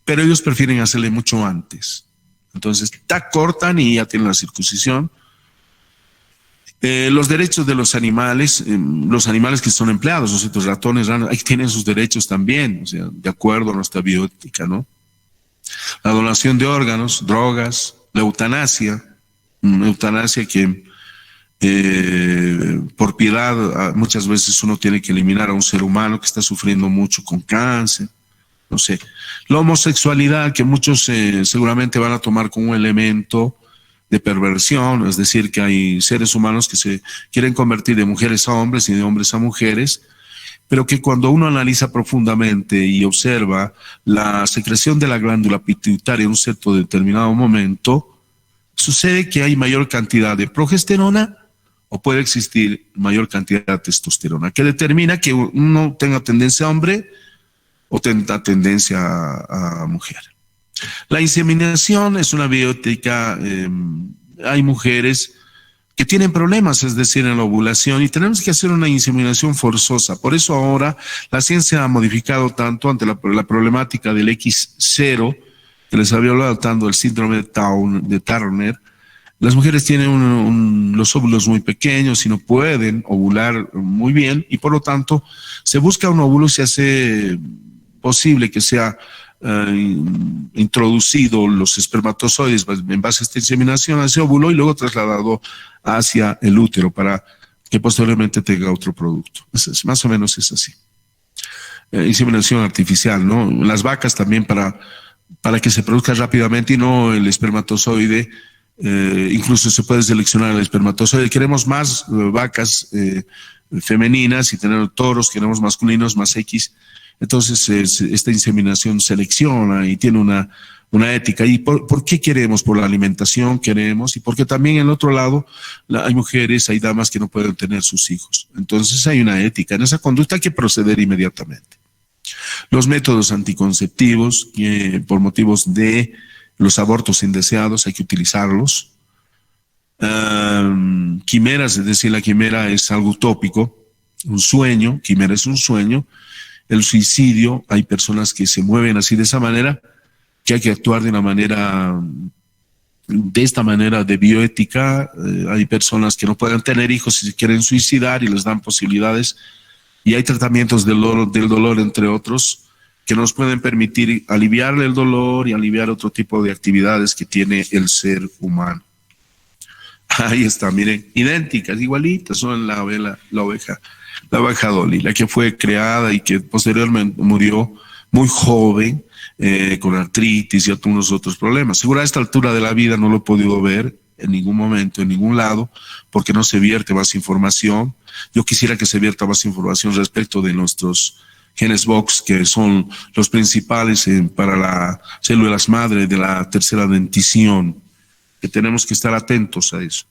[SPEAKER 1] pero ellos prefieren hacerle mucho antes. Entonces, cortan y ya tienen la circuncisión. Los derechos de los animales que son empleados, o sea, los ratones, ranas, ahí tienen sus derechos también, o sea, de acuerdo a nuestra bioética, ¿no? La donación de órganos, drogas, la eutanasia que por piedad muchas veces uno tiene que eliminar a un ser humano que está sufriendo mucho con cáncer, no sé. La homosexualidad, que muchos seguramente van a tomar como un elemento de perversión, es decir, que hay seres humanos que se quieren convertir de mujeres a hombres y de hombres a mujeres, pero que cuando uno analiza profundamente y observa la secreción de la glándula pituitaria en un cierto determinado momento, sucede que hay mayor cantidad de progesterona o puede existir mayor cantidad de testosterona, que determina que uno tenga tendencia a hombre o tenga tendencia a mujer. La inseminación es una bioética. Hay mujeres que tienen problemas, es decir, en la ovulación, y tenemos que hacer una inseminación forzosa. Por eso ahora la ciencia ha modificado tanto ante la problemática del X0, que les había hablado tanto del síndrome de Turner. Las mujeres tienen los óvulos muy pequeños y no pueden ovular muy bien, y por lo tanto se busca un óvulo y se hace posible que sea introducido los espermatozoides en base a esta inseminación a ese óvulo y luego trasladado hacia el útero para que posteriormente tenga otro producto. Más o menos es así. Inseminación artificial, ¿no? Las vacas también para que se produzca rápidamente y no el espermatozoide. Incluso se puede seleccionar el espermatozoide. Queremos más vacas femeninas y tener toros, queremos masculinos más X. Entonces esta inseminación selecciona y tiene una ética. ¿Y por qué queremos? Por la alimentación queremos, y porque también en el otro lado hay mujeres, hay damas que no pueden tener sus hijos. Entonces hay una ética. En esa conducta hay que proceder inmediatamente. Los métodos anticonceptivos, por motivos de los abortos indeseados, hay que utilizarlos. Quimeras, es decir, la quimera es algo utópico, un sueño, quimera es un sueño. El suicidio, hay personas que se mueven así de esa manera, que hay que actuar de esta manera de bioética. Hay personas que no pueden tener hijos y se quieren suicidar y les dan posibilidades, y hay tratamientos del dolor, entre otros, que nos pueden permitir aliviar el dolor y aliviar otro tipo de actividades que tiene el ser humano. Ahí está, miren, idénticas, igualitas, son la oveja Dolly, la que fue creada y que posteriormente murió muy joven, con artritis y algunos otros problemas. Seguro a esta altura de la vida no lo he podido ver en ningún momento, en ningún lado, porque no se vierte más información. Yo quisiera que se vierta más información respecto de nuestros genes Box, que son los principales para las células madre de la tercera dentición, que tenemos que estar atentos a eso.